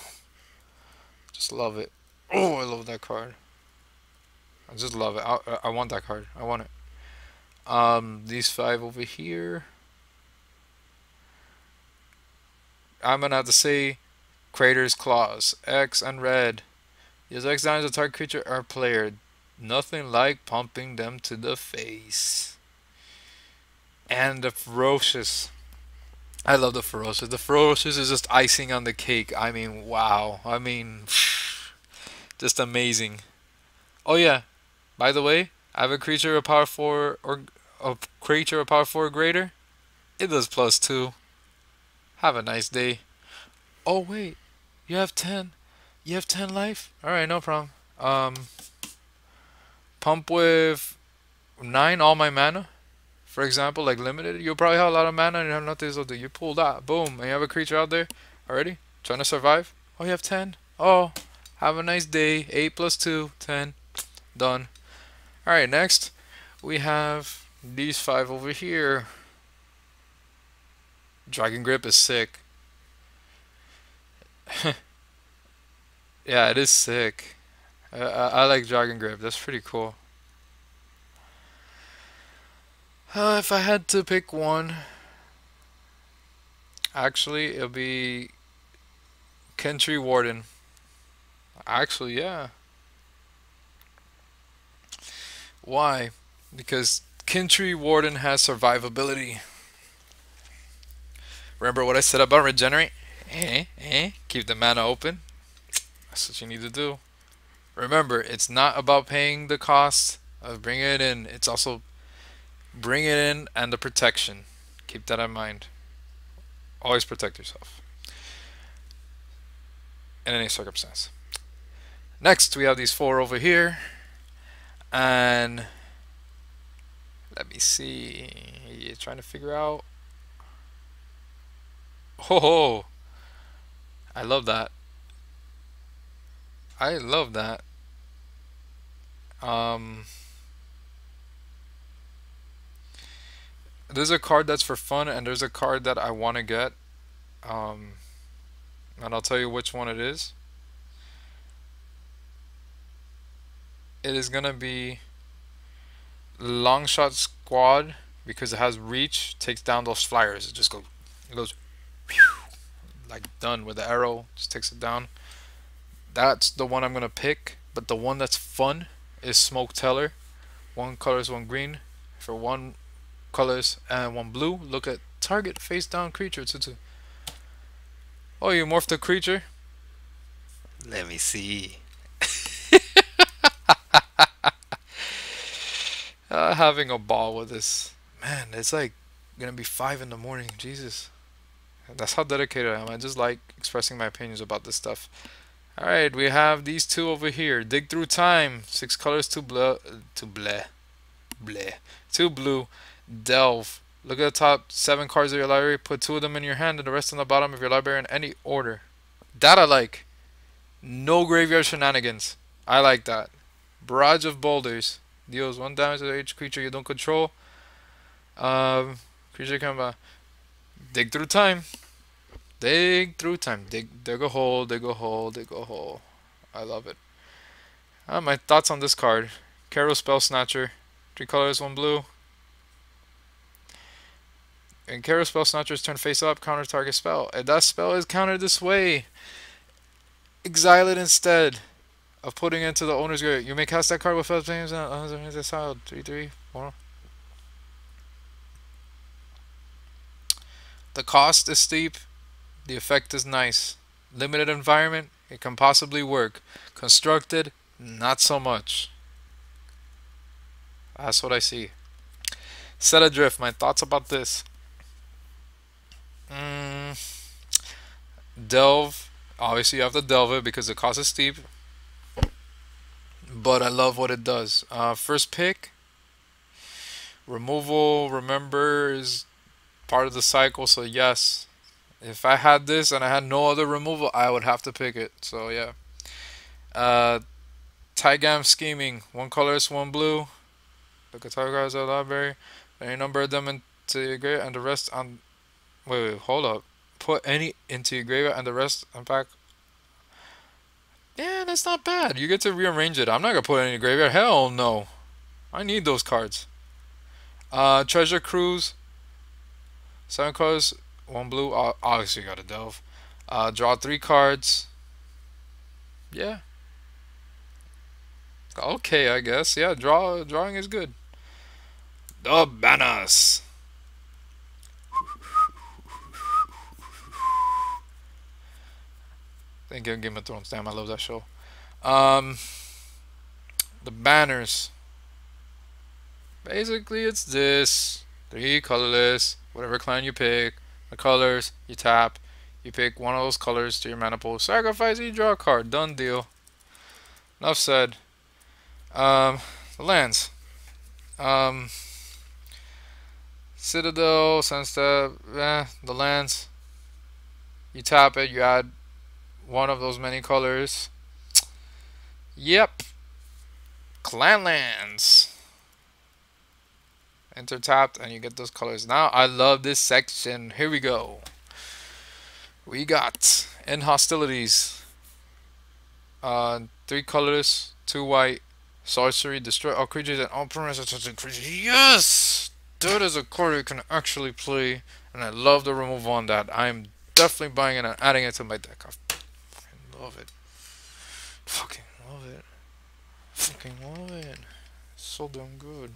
Just love it. Oh, I love that card. I just love it. I want that card. I want it. These 5 over here. I'm gonna have to say Crater's Claws. X and red. Use X damage to target creature or player. Nothing like pumping them to the face. And the Ferocious. I love the Ferocious. The Ferocious is just icing on the cake. I mean, wow. I mean, just amazing. Oh yeah. By the way, I have a creature of power 4 or a creature of power 4 or greater. It does +2. Have a nice day. Oh wait, you have 10. You have 10 life. All right, no problem. Pump with 9 all my mana. For example, like limited, you'll probably have a lot of mana and you have nothing to do. You pull that, boom, and you have a creature out there already trying to survive. Oh, you have 10. Oh, have a nice day. 8 + 2, 10. Done. Alright, next we have these 5 over here. Dragon Grip is sick. Yeah, it is sick. I like Dragon Grip. That's pretty cool. If I had to pick one, actually, it'll be Country Warden. Actually, yeah. Why? Because Country Warden has survivability. Remember what I said about regenerate? Keep the mana open. That's what you need to do. Remember, it's not about paying the cost of bringing it in. It's also bring it in and the protection. Keep that in mind. Always protect yourself. in any circumstance. Next, we have these four over here, and let me see. You're trying to figure out. Oh, I love that. I love that. Um, there's a card that's for fun, and there's a card that I want to get. Um, and I'll tell you which one it is. It is gonna be Long Shot Squad because it has reach, takes down those flyers. It goes, whew, like done with the arrow, just takes it down. That's the one I'm gonna pick. But the one that's fun is Smoke Teller. One colors, one green. For one colors and one blue. Look at target face down creature. Oh, you morphed a creature? Let me see. Having a ball with this. Man, it's like gonna be 5 in the morning. Jesus. That's how dedicated I am. I just like expressing my opinions about this stuff. Alright, we have these two over here. Dig Through Time. 6 colors, 2 blue. 2 bleh. Bleh. 2 blue. Delve. Look at the top 7 cards of your library. Put 2 of them in your hand and the rest on the bottom of your library in any order. That I like. No graveyard shenanigans. I like that. Barrage of Boulders. Deals 1 damage to each creature you don't control. Creature can dig through time. Dig through time. Dig a hole, dig a hole, dig a hole. I love it. My thoughts on this card. Carol Spell Snatcher. 3 colors, 1 blue. And Carol Spell Snatcher's turn face up, counter target spell. If that spell is countered this way, exile it instead of putting it into the owner's grave. You may cast that card with first names and exiled. 3/3. 4. The cost is steep. The effect is nice. Limited environment, it can possibly work. Constructed, not so much. That's what I see. Set Adrift, my thoughts about this. Delve. Obviously, you have to delve it because the cost is steep. But I love what it does. First pick. Removal, remember, is part of the cycle. So, yes. If I had this and I had no other removal, I would have to pick it. So, yeah. Tygam Scheming. 1 colorless, 1 blue. Look at target cards of the library. Any number of them into your graveyard and the rest on. Wait, hold up. Put any into your graveyard and the rest unpack. Yeah, that's not bad. You get to rearrange it. I'm not gonna put it in your graveyard. Hell no. I need those cards. Treasure Cruise. 7 colors, 1 blue. Obviously, you gotta delve. Draw 3 cards. Yeah. Okay, I guess. Yeah, drawing is good. The Banners. Thank you, Game of Thrones. Damn, I love that show. The Banners. Basically, it's this. 3 colorless. Whatever clan you pick. The colors. You tap. You pick one of those colors to your mana pool. Sacrifice, you draw a card. Done deal. Enough said. The lands. Citadel, Sunstep, the lands. You tap it, you add one of those many colors. Yep. Clan lands. Enter tapped and you get those colors. Now I love this section. Here we go. We got in hostilities. 3 colors, 2 white. Sorcery, destroy all creatures and all permanents attached creatures. Yes! That is a card you can actually play. And I love the removal on that. I'm definitely buying it and adding it to my deck. I fucking love it. Fucking love it. Fucking love it. So damn good.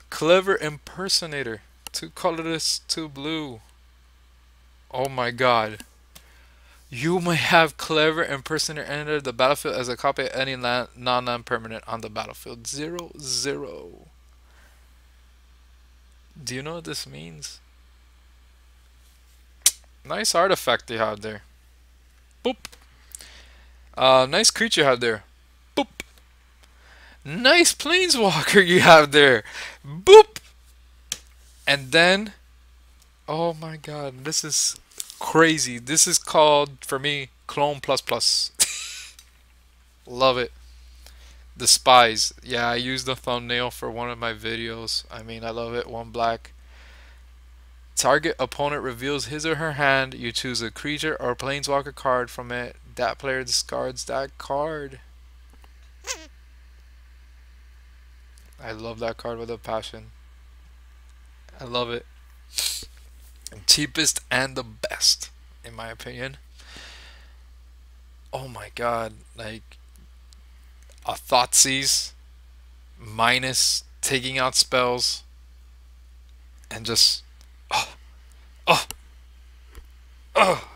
Clever Impersonator. 2 colorless, 2 blue. Oh my god. You may have Clever Impersonator enter the battlefield as a copy of any non-land permanent on the battlefield. 0/0. Do you know what this means? Nice artifact they have there. Nice creature you have there. Boop. Nice planeswalker you have there. Boop. And then, oh my god, this is crazy. This is called, for me, Clone Plus Plus. Love it. The Spies. Yeah, I used the thumbnail for one of my videos. I mean, I love it. One black. Target opponent reveals his or her hand. You choose a creature or planeswalker card from it. That player discards that card. I love that card with a passion. I love it. Cheapest and the best, in my opinion. Oh my god. Like, a Thoughtseize minus taking out spells and just. Oh, oh, oh.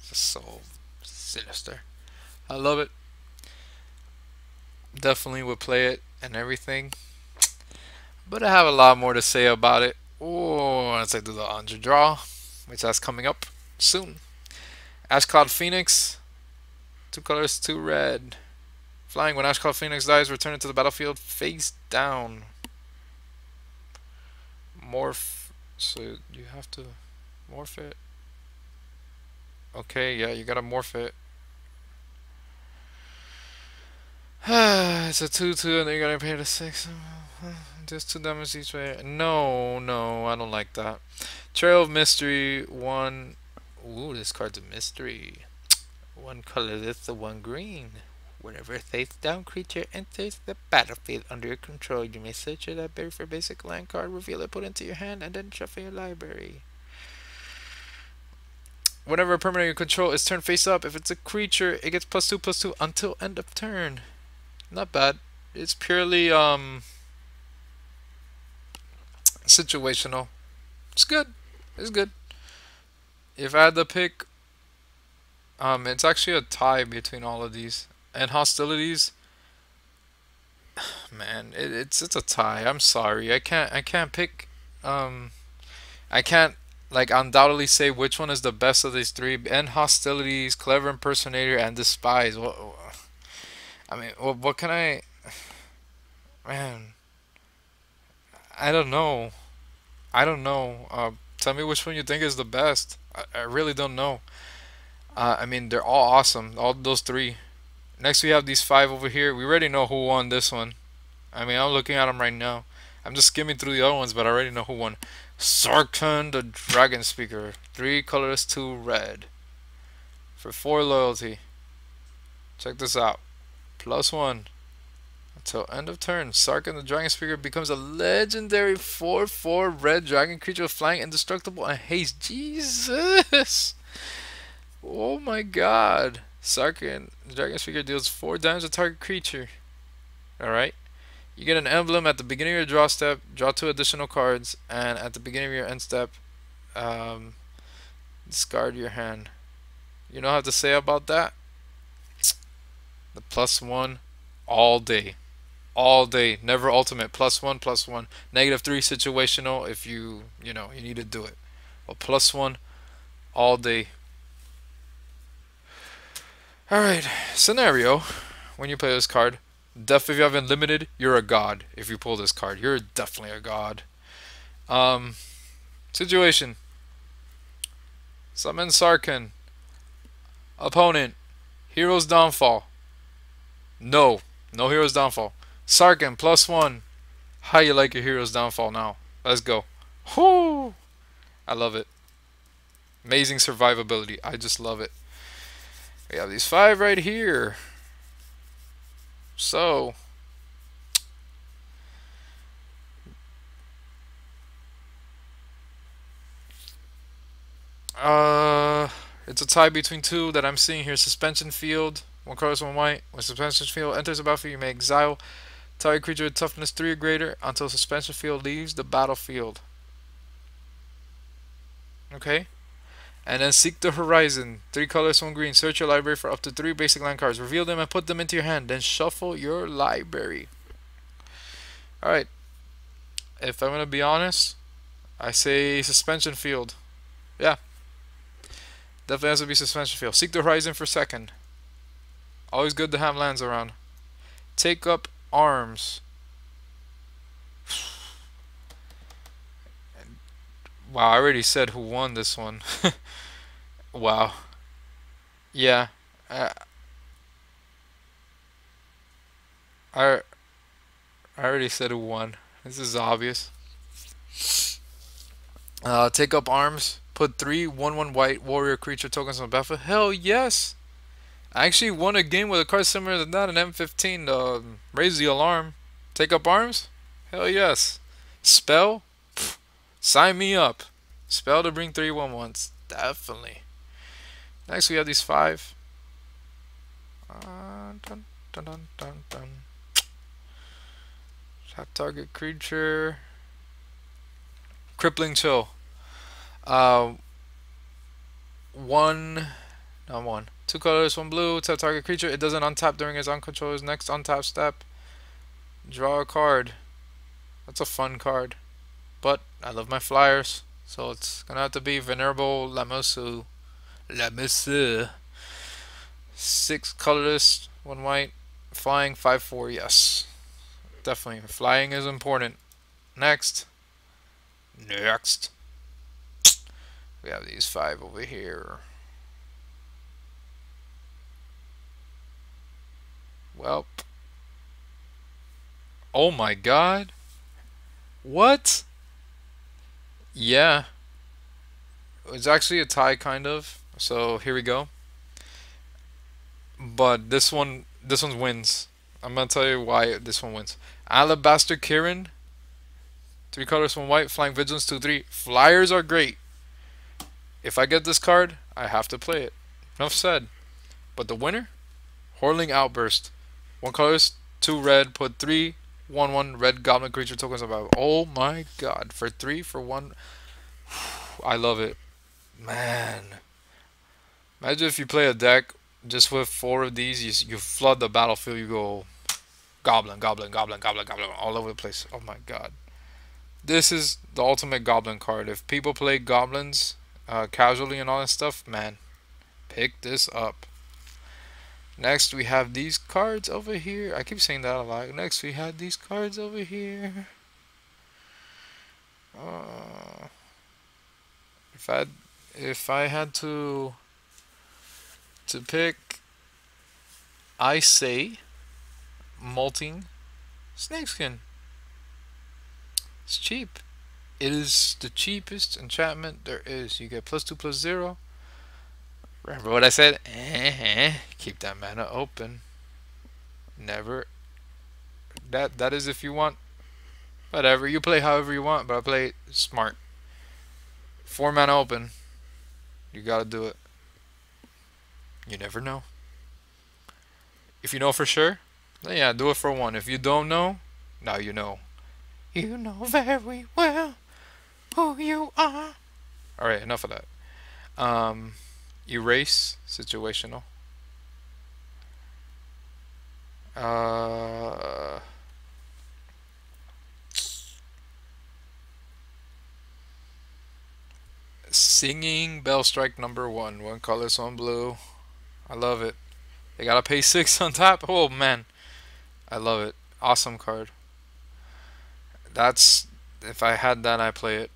Just so sinister. I love it. Definitely would play it and everything. But I have a lot more to say about it. Oh, let's do the under draw, which that's coming up soon. Ash Cloud Phoenix, 2 colors, 2 red. Flying. When Ash Cloud Phoenix dies, return it to the battlefield face down. Morph. So you have to morph it. Okay, yeah, you gotta morph it. It's a 2/2 and then you're gonna pay the 6. Just 2 damage each way. No, no, I don't like that. Trail of Mystery, 1. Ooh, this card's a mystery. 1 colorless, 1 green. Whenever a face down creature enters the battlefield under your control, you may search your library for a basic land card, reveal it, put it into your hand, and then shuffle your library. Whenever a permanent you control is turned face up, if it's a creature, it gets +2/+2 until end of turn. Not bad. It's purely situational. It's good. It's good. If I had to pick, it's actually a tie between all of these. And hostilities, man, it's a tie. I'm sorry. I can't pick. I can't like undoubtedly say which one is the best of these three. And hostilities, clever impersonator, and despise. I mean, what can I? Man, I don't know. I don't know. Tell me which one you think is the best. I really don't know. I mean, they're all awesome. All those three. Next, we have these 5 over here. We already know who won this one. I mean, I'm looking at them right now. I'm just skimming through the other ones, but I already know who won. Sarkhan the Dragon Speaker. 3 colors, 2 red. For 4 loyalty. Check this out. +1. Until end of turn, Sarkhan the Dragon Speaker becomes a legendary 4/4 red dragon creature with flying, indestructible, and haste. Jesus! Oh my god. Sarkhan the Dragon Speaker deals 4 damage to target creature. Alright. You get an emblem at the beginning of your draw step, draw 2 additional cards, and at the beginning of your end step, discard your hand. You know what I have to say about that? The +1 all day. All day, never ultimate. +1, +1. -3 situational if you need to do it. But +1 all day. Alright, scenario. When you play this card, definitely if you have unlimited, you're a god. If you pull this card, you're definitely a god. Situation. Summon Sarkhan. Opponent. Hero's Downfall. No Hero's Downfall. Sarkhan +1. How you like your Hero's Downfall now? Let's go. Whoo! I love it. Amazing survivability. I just love it. We have these 5 right here. So it's a tie between 2 that I'm seeing here. Suspension Field. 1 color, 1 white. When Suspension Field enters the battlefield, you may exile target creature with toughness 3 or greater until Suspension Field leaves the battlefield. Okay? And then Seek the Horizon. 3 colors, 1 green. Search your library for up to 3 basic land cards. Reveal them and put them into your hand. Then shuffle your library. Alright. If I'm going to be honest, I say Suspension Field. Yeah. Definitely has to be Suspension Field. Seek the Horizon for second. Always good to have lands around. Take up arms. Wow, I already said who won this one. Wow. Yeah. I, I I already said who won. This is obvious. Take up arms. Put 3/1/1 white warrior creature tokens on the battlefield. Hell yes! I actually won a game with a card similar to that in M15. Raise the alarm. Take up arms? Hell yes. Spell? Pfft, sign me up. Spell to bring 3/1/1s. Definitely. Next we have these 5. Dun, dun, dun, dun, dun. Tap target creature. Crippling Chill. Uh, one, not one. 2 colors, 1 blue. Tap target creature. It doesn't untap during its uncontroller's next untap step. Draw a card. That's a fun card. But I love my flyers, so it's gonna have to be Venerable Lamusu. Lamusu. 6 colorless, 1 white. Flying 5/4. Yes, definitely. Flying is important. Next. Next. We have these 5 over here. Well. Oh my god. What? Yeah. It's actually a tie, kind of. So here we go. But this one wins. I'm gonna tell you why this one wins. Alabaster Kirin, 3 colors, 1 white, flying vigilance 2/3. Flyers are great. If I get this card, I have to play it. Enough said. But the winner, Horling Outburst, 1 colors, 2 red. Put 3/1/1 red goblin creature tokens about. Oh my god! For 3 for 1, I love it, man. Imagine if you play a deck just with 4 of these. You flood the battlefield. You go goblin, goblin, goblin, goblin, goblin, all over the place. Oh my god. This is the ultimate goblin card. If people play goblins casually and all that stuff, man, pick this up. Next, we have these cards over here. I keep saying that a lot. Next, we have these cards over here. Uh, if I had to pick, I say molting snakeskin. It's cheap. It is the cheapest enchantment there is. You get +2/+0. Remember what I said? Keep that mana open. Never. That is if you want. Whatever. You play however you want, but I play smart. 4 mana open. You gotta do it. You never know. If you know for sure, then yeah, do it for 1. If you don't know, now you know. You know very well who you are. Alright, enough of that. Erase, situational. Singing Bell Strike #1. 1 color, 1 blue. I love it. They gotta pay 6 on top. Oh man, I love it. Awesome card. That's, if I had that, I play it.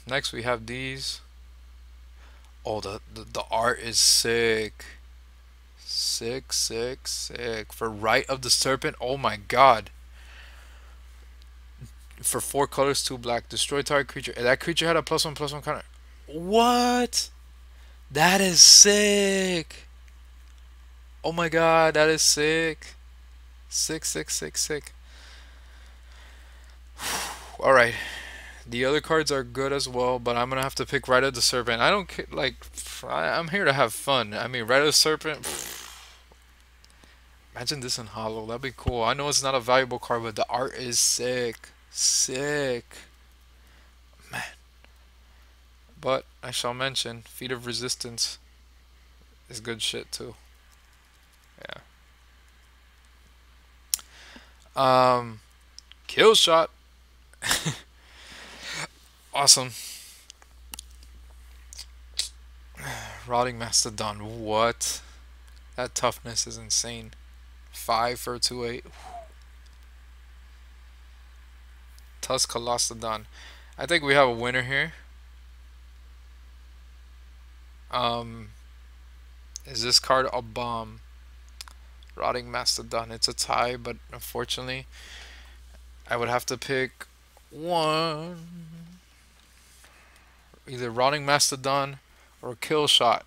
Next we have these. Oh, the art is sick. Sick, sick, sick. For Rite of the Serpent, oh my god. For 4 colors, 2 black. Destroy target creature. That creature had a +1/+1 counter. What? That is sick. Oh my god, that is sick. Sick, sick, sick, sick. Alright. The other cards are good as well, but I'm gonna have to pick Rite of the Serpent. I don't care, like, I'm here to have fun. I mean, Rite of the Serpent. Imagine this in Hollow. That'd be cool. I know it's not a valuable card, but the art is sick. Sick. Man. But I shall mention, Feat of Resistance is good shit too. Yeah. Kill Shot. Awesome. Rotting Mastodon. What? That toughness is insane. 5 for 2/8. Tuscalostodon. I think we have a winner here. Um, is this card a bomb? Rotting Mastodon. It's a tie, but unfortunately, I would have to pick one. Either Rotting Mastodon or Kill Shot.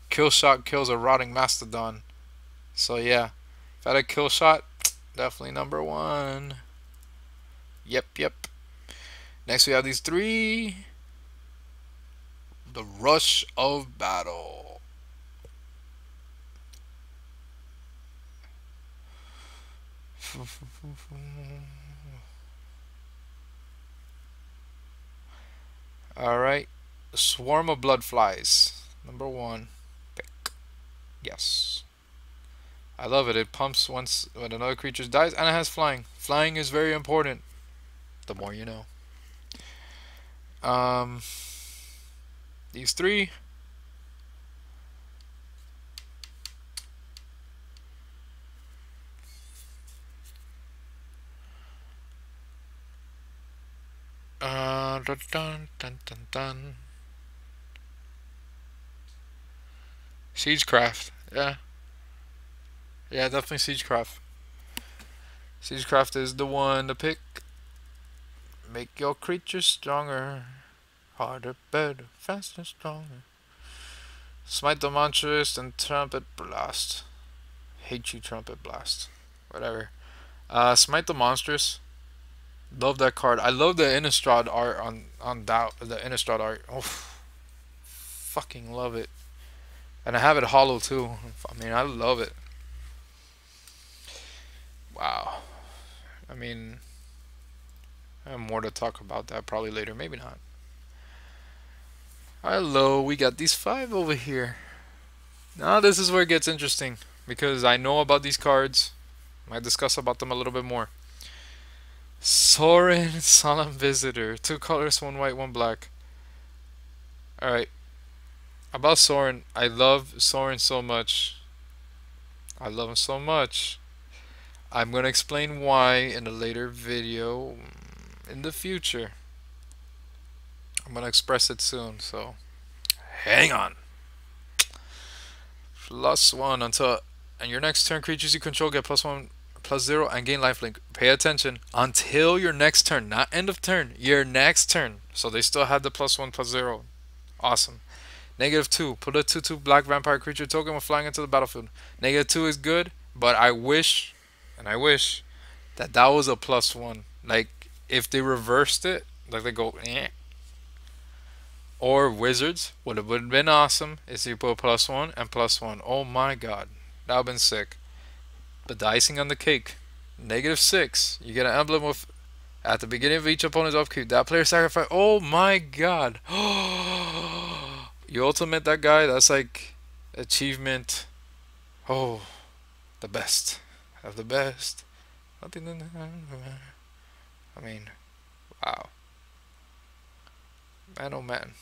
Kill Shot kills a Rotting Mastodon. So yeah, if I had a Kill Shot, definitely number one. Yep, yep. Next we have these three. The Rush of Battle. Alright. Swarm of Bloodflies. Number one. Pick. Yes. I love it. It pumps once when another creature dies, and it has flying. Flying is very important. The more you know. These three. Dun, dun, dun, dun, dun. Siegecraft. Yeah. Yeah, definitely Siegecraft. Siegecraft is the one to pick. Make your creatures stronger. Harder, better, faster, stronger. Smite the Monstrous and Trumpet Blast. Hate you, Trumpet Blast. Whatever. Smite the Monstrous. Love that card. I love the Innistrad art on that, the Innistrad art. Oh, fucking love it. And I have it hollow too. I mean, I love it. Wow. I mean, I have more to talk about that probably later. Maybe not. Hello, we got these 5 over here. Now this is where it gets interesting because I know about these cards. Might discuss about them a little bit more. Sorin, Solemn Visitor. 2 colors, 1 white, 1 black. Alright. About Sorin, I love Sorin so much. I love him so much. I'm going to explain why in a later video in the future. I'm going to express it soon, so hang on. +1 until and your next turn creatures you control get +1 +0 and gain lifelink. Pay attention until your next turn, not end of turn, your next turn. So they still have the +1 +0. Awesome. -2, put a 2/2 black vampire creature token when flying into the battlefield. -2 is good, but I wish that that was a +1. Like if they reversed it, like they go eh. Or Wizards would have been awesome is you put +1 and +1. Oh my god, that would have been sick. But the icing on the cake, -6. You get an emblem with at the beginning of each opponent's upkeep. That player sacrifice. Oh my god. You ultimate that guy. That's like achievement. Oh, the best of the best. I mean, wow. Man, oh man,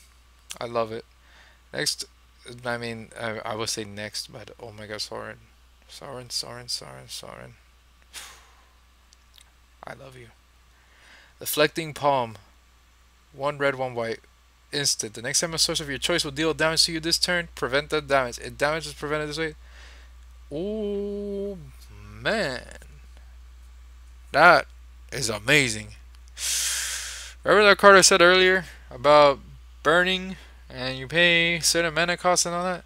I love it. Next, I mean, I would say next, but oh my god, Sorin. I love you. Deflecting Palm. 1 red, 1 white. Instant. The next time a source of your choice will deal damage to you this turn, prevent that damage. If damage is prevented this way. Oh man. That is amazing. Remember that card I said earlier about burning and you pay certain mana costs and all that?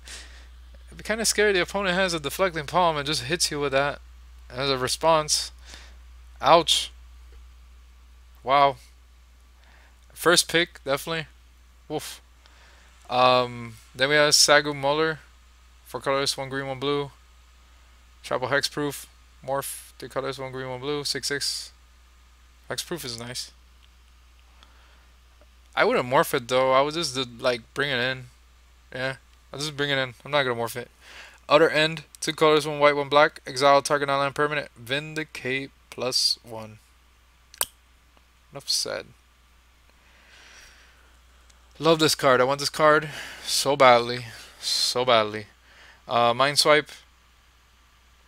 It'd be kind of scary. The opponent has a deflecting palm and just hits you with that as a response. Ouch. Wow. First pick, definitely. Woof. Then we have Sagu Muller. 4 colors, 1 green, 1 blue. Tribal Hexproof. Morph. 3 colors, 1 green, 1 blue. 6/6. Hexproof is nice. I wouldn't morph it though. I would just like bring it in. Yeah, I'll just bring it in. I'm not gonna morph it. Outer End. 2 colors, 1 white, 1 black. Exile target non-land permanent. Vindicate +1. Enough said. Love this card. I want this card so badly. So badly. Mind Swipe.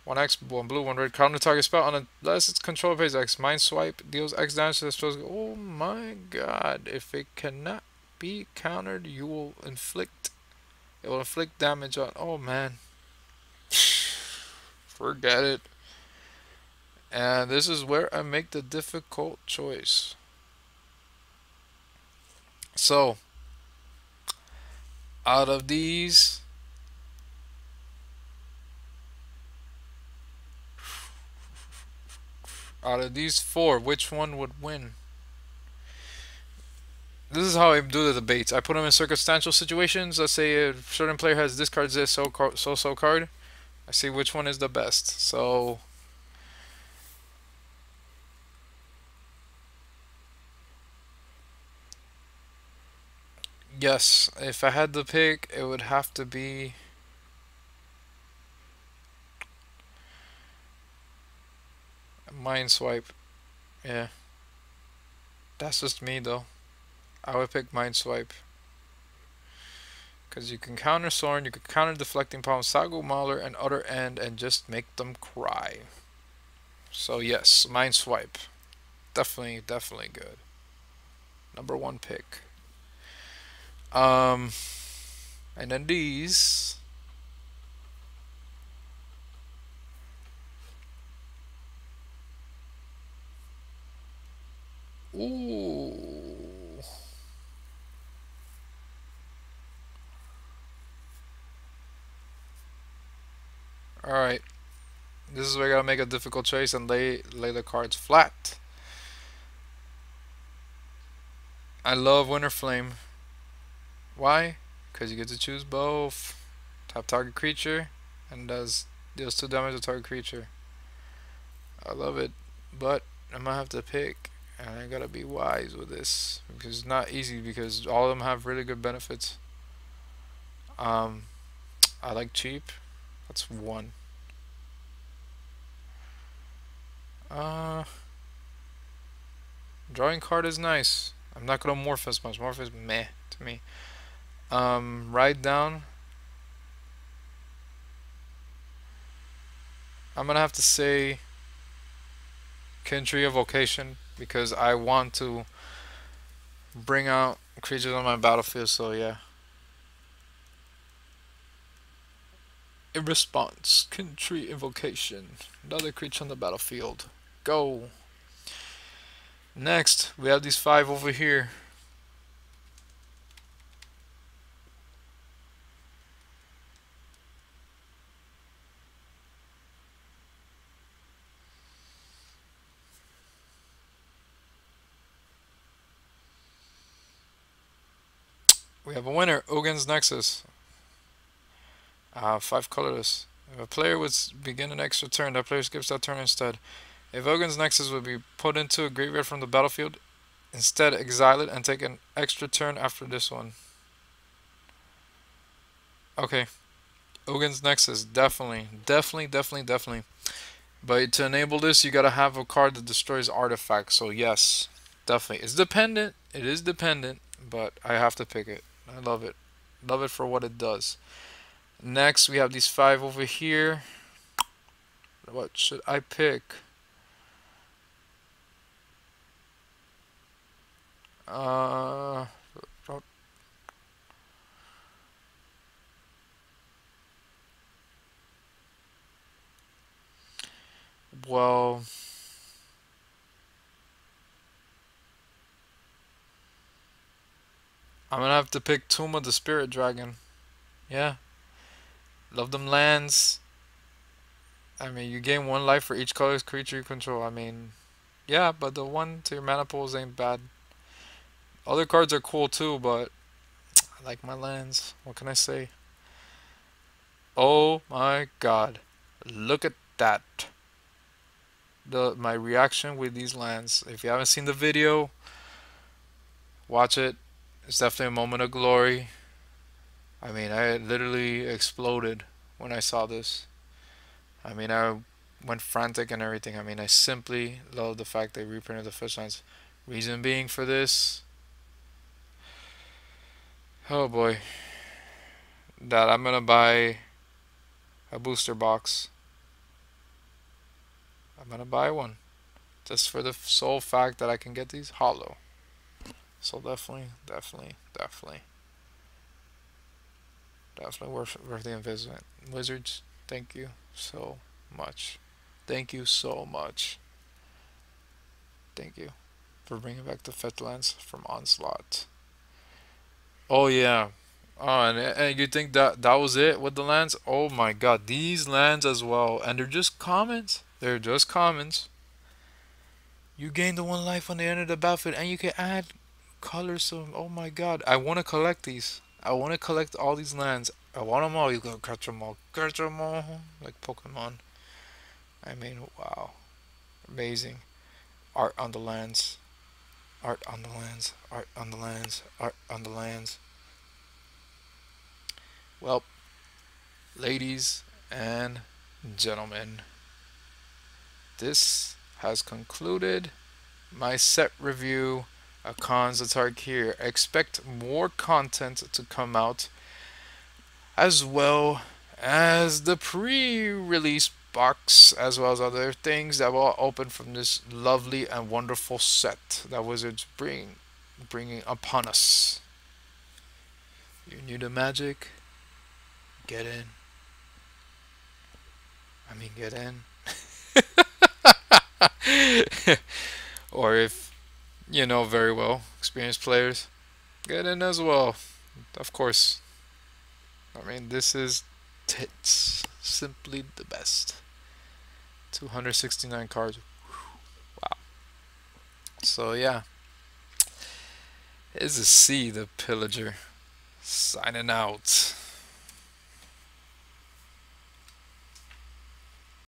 1x, 1 blue, 1 red. Counter target spell unless its controller pays X. Mind Swipe deals X damage to the spell's. Oh my god. If it cannot be countered, you will inflict. It will inflict damage on. Oh man. Forget it. And this is where I make the difficult choice. So, out of these, four, which one would win? This is how I do the debates. I put them in circumstantial situations. Let's say a certain player has this card, this so card. I see which one is the best. So yes, if I had to pick, it would have to be Mind Swipe. Yeah, that's just me though. I would pick Mind Swipe. Because you can counter Soren, you can counter Deflecting Palm, Sago Mauler, and Other End, and just make them cry. So yes, Mind Swipe. Definitely, definitely good. Number one pick. Um, and then these. Ooh. Alright. This is where I gotta make a difficult choice and lay the cards flat. I love Winter Flame. Why? Because you get to choose both. Tap target creature and deals 2 damage to target creature. I love it, but I'm gonna have to pick, and I gotta be wise with this because it's not easy because all of them have really good benefits. Um, I like cheap. That's one. Uh, Drawing card is nice. I'm not gonna morph as much. Morph is meh to me. Ride down. I'm gonna have to say Country Evocation because I want to bring out creatures on my battlefield. So yeah. In response, Country Invocation. Another creature on the battlefield. Go. Next, we have these 5 over here. We have a winner, Ogan's Nexus. 5 colorless. If a player would begin an extra turn, that player skips that turn instead. If Ogan's Nexus would be put into a graveyard from the battlefield, instead exile it and take an extra turn after this one. Okay. Ogan's Nexus, definitely. Definitely. But to enable this, you gotta have a card that destroys artifacts. So yes, definitely. It's dependent. It is dependent, but I have to pick it. I love it. Love it for what it does. Next, we have these 5 over here. What should I pick? Uh, well, I'm gonna have to pick Tomb of the Spirit Dragon. Yeah, love them lands. I mean, you gain 1 life for each color's creature you control. I mean, yeah, but the 1 to your mana pools ain't bad. Other cards are cool too, but I like my lands. What can I say? Oh my god. Look at that. My reaction with these lands. If you haven't seen the video, watch it. It's definitely a moment of glory. I mean, I literally exploded when I saw this. I mean, I went frantic and everything. I mean, I simply love the fact they reprinted the fish lines. Reason being for this, oh boy, that I'm gonna buy a booster box. I'm gonna buy one just for the sole fact that I can get these hollow. So definitely, definitely, definitely, definitely worth the investment. Wizards, thank you so much. Thank you so much. Thank you for bringing back the fetch lands from Onslaught. Oh yeah. Oh, and you think that that was it with the lands? Oh my God, these lands as well, and they're just commons. They're just commons. You gain the one life on the end of the battlefield, and you can add colors to them. Oh my God, I want to collect these. I want to collect all these lands. I want them all. You go catch them all. Catch them all. Like Pokemon. I mean, wow. Amazing. Art on the lands. Art on the lands. Art on the lands. Art on the lands. Well, ladies and gentlemen, this has concluded my set review of Cons of Tarkir. Expect more content to come out, as well as the pre-release box, as well as other things that will open from this lovely and wonderful set that Wizards bringing upon us. You new to Magic? Get in. I mean, get in. Or if you know very well, experienced players, get in as well. Of course. I mean, this is tits. Simply the best. 269 cards. Wow. So, yeah. Is a C the Pillager. Signing out.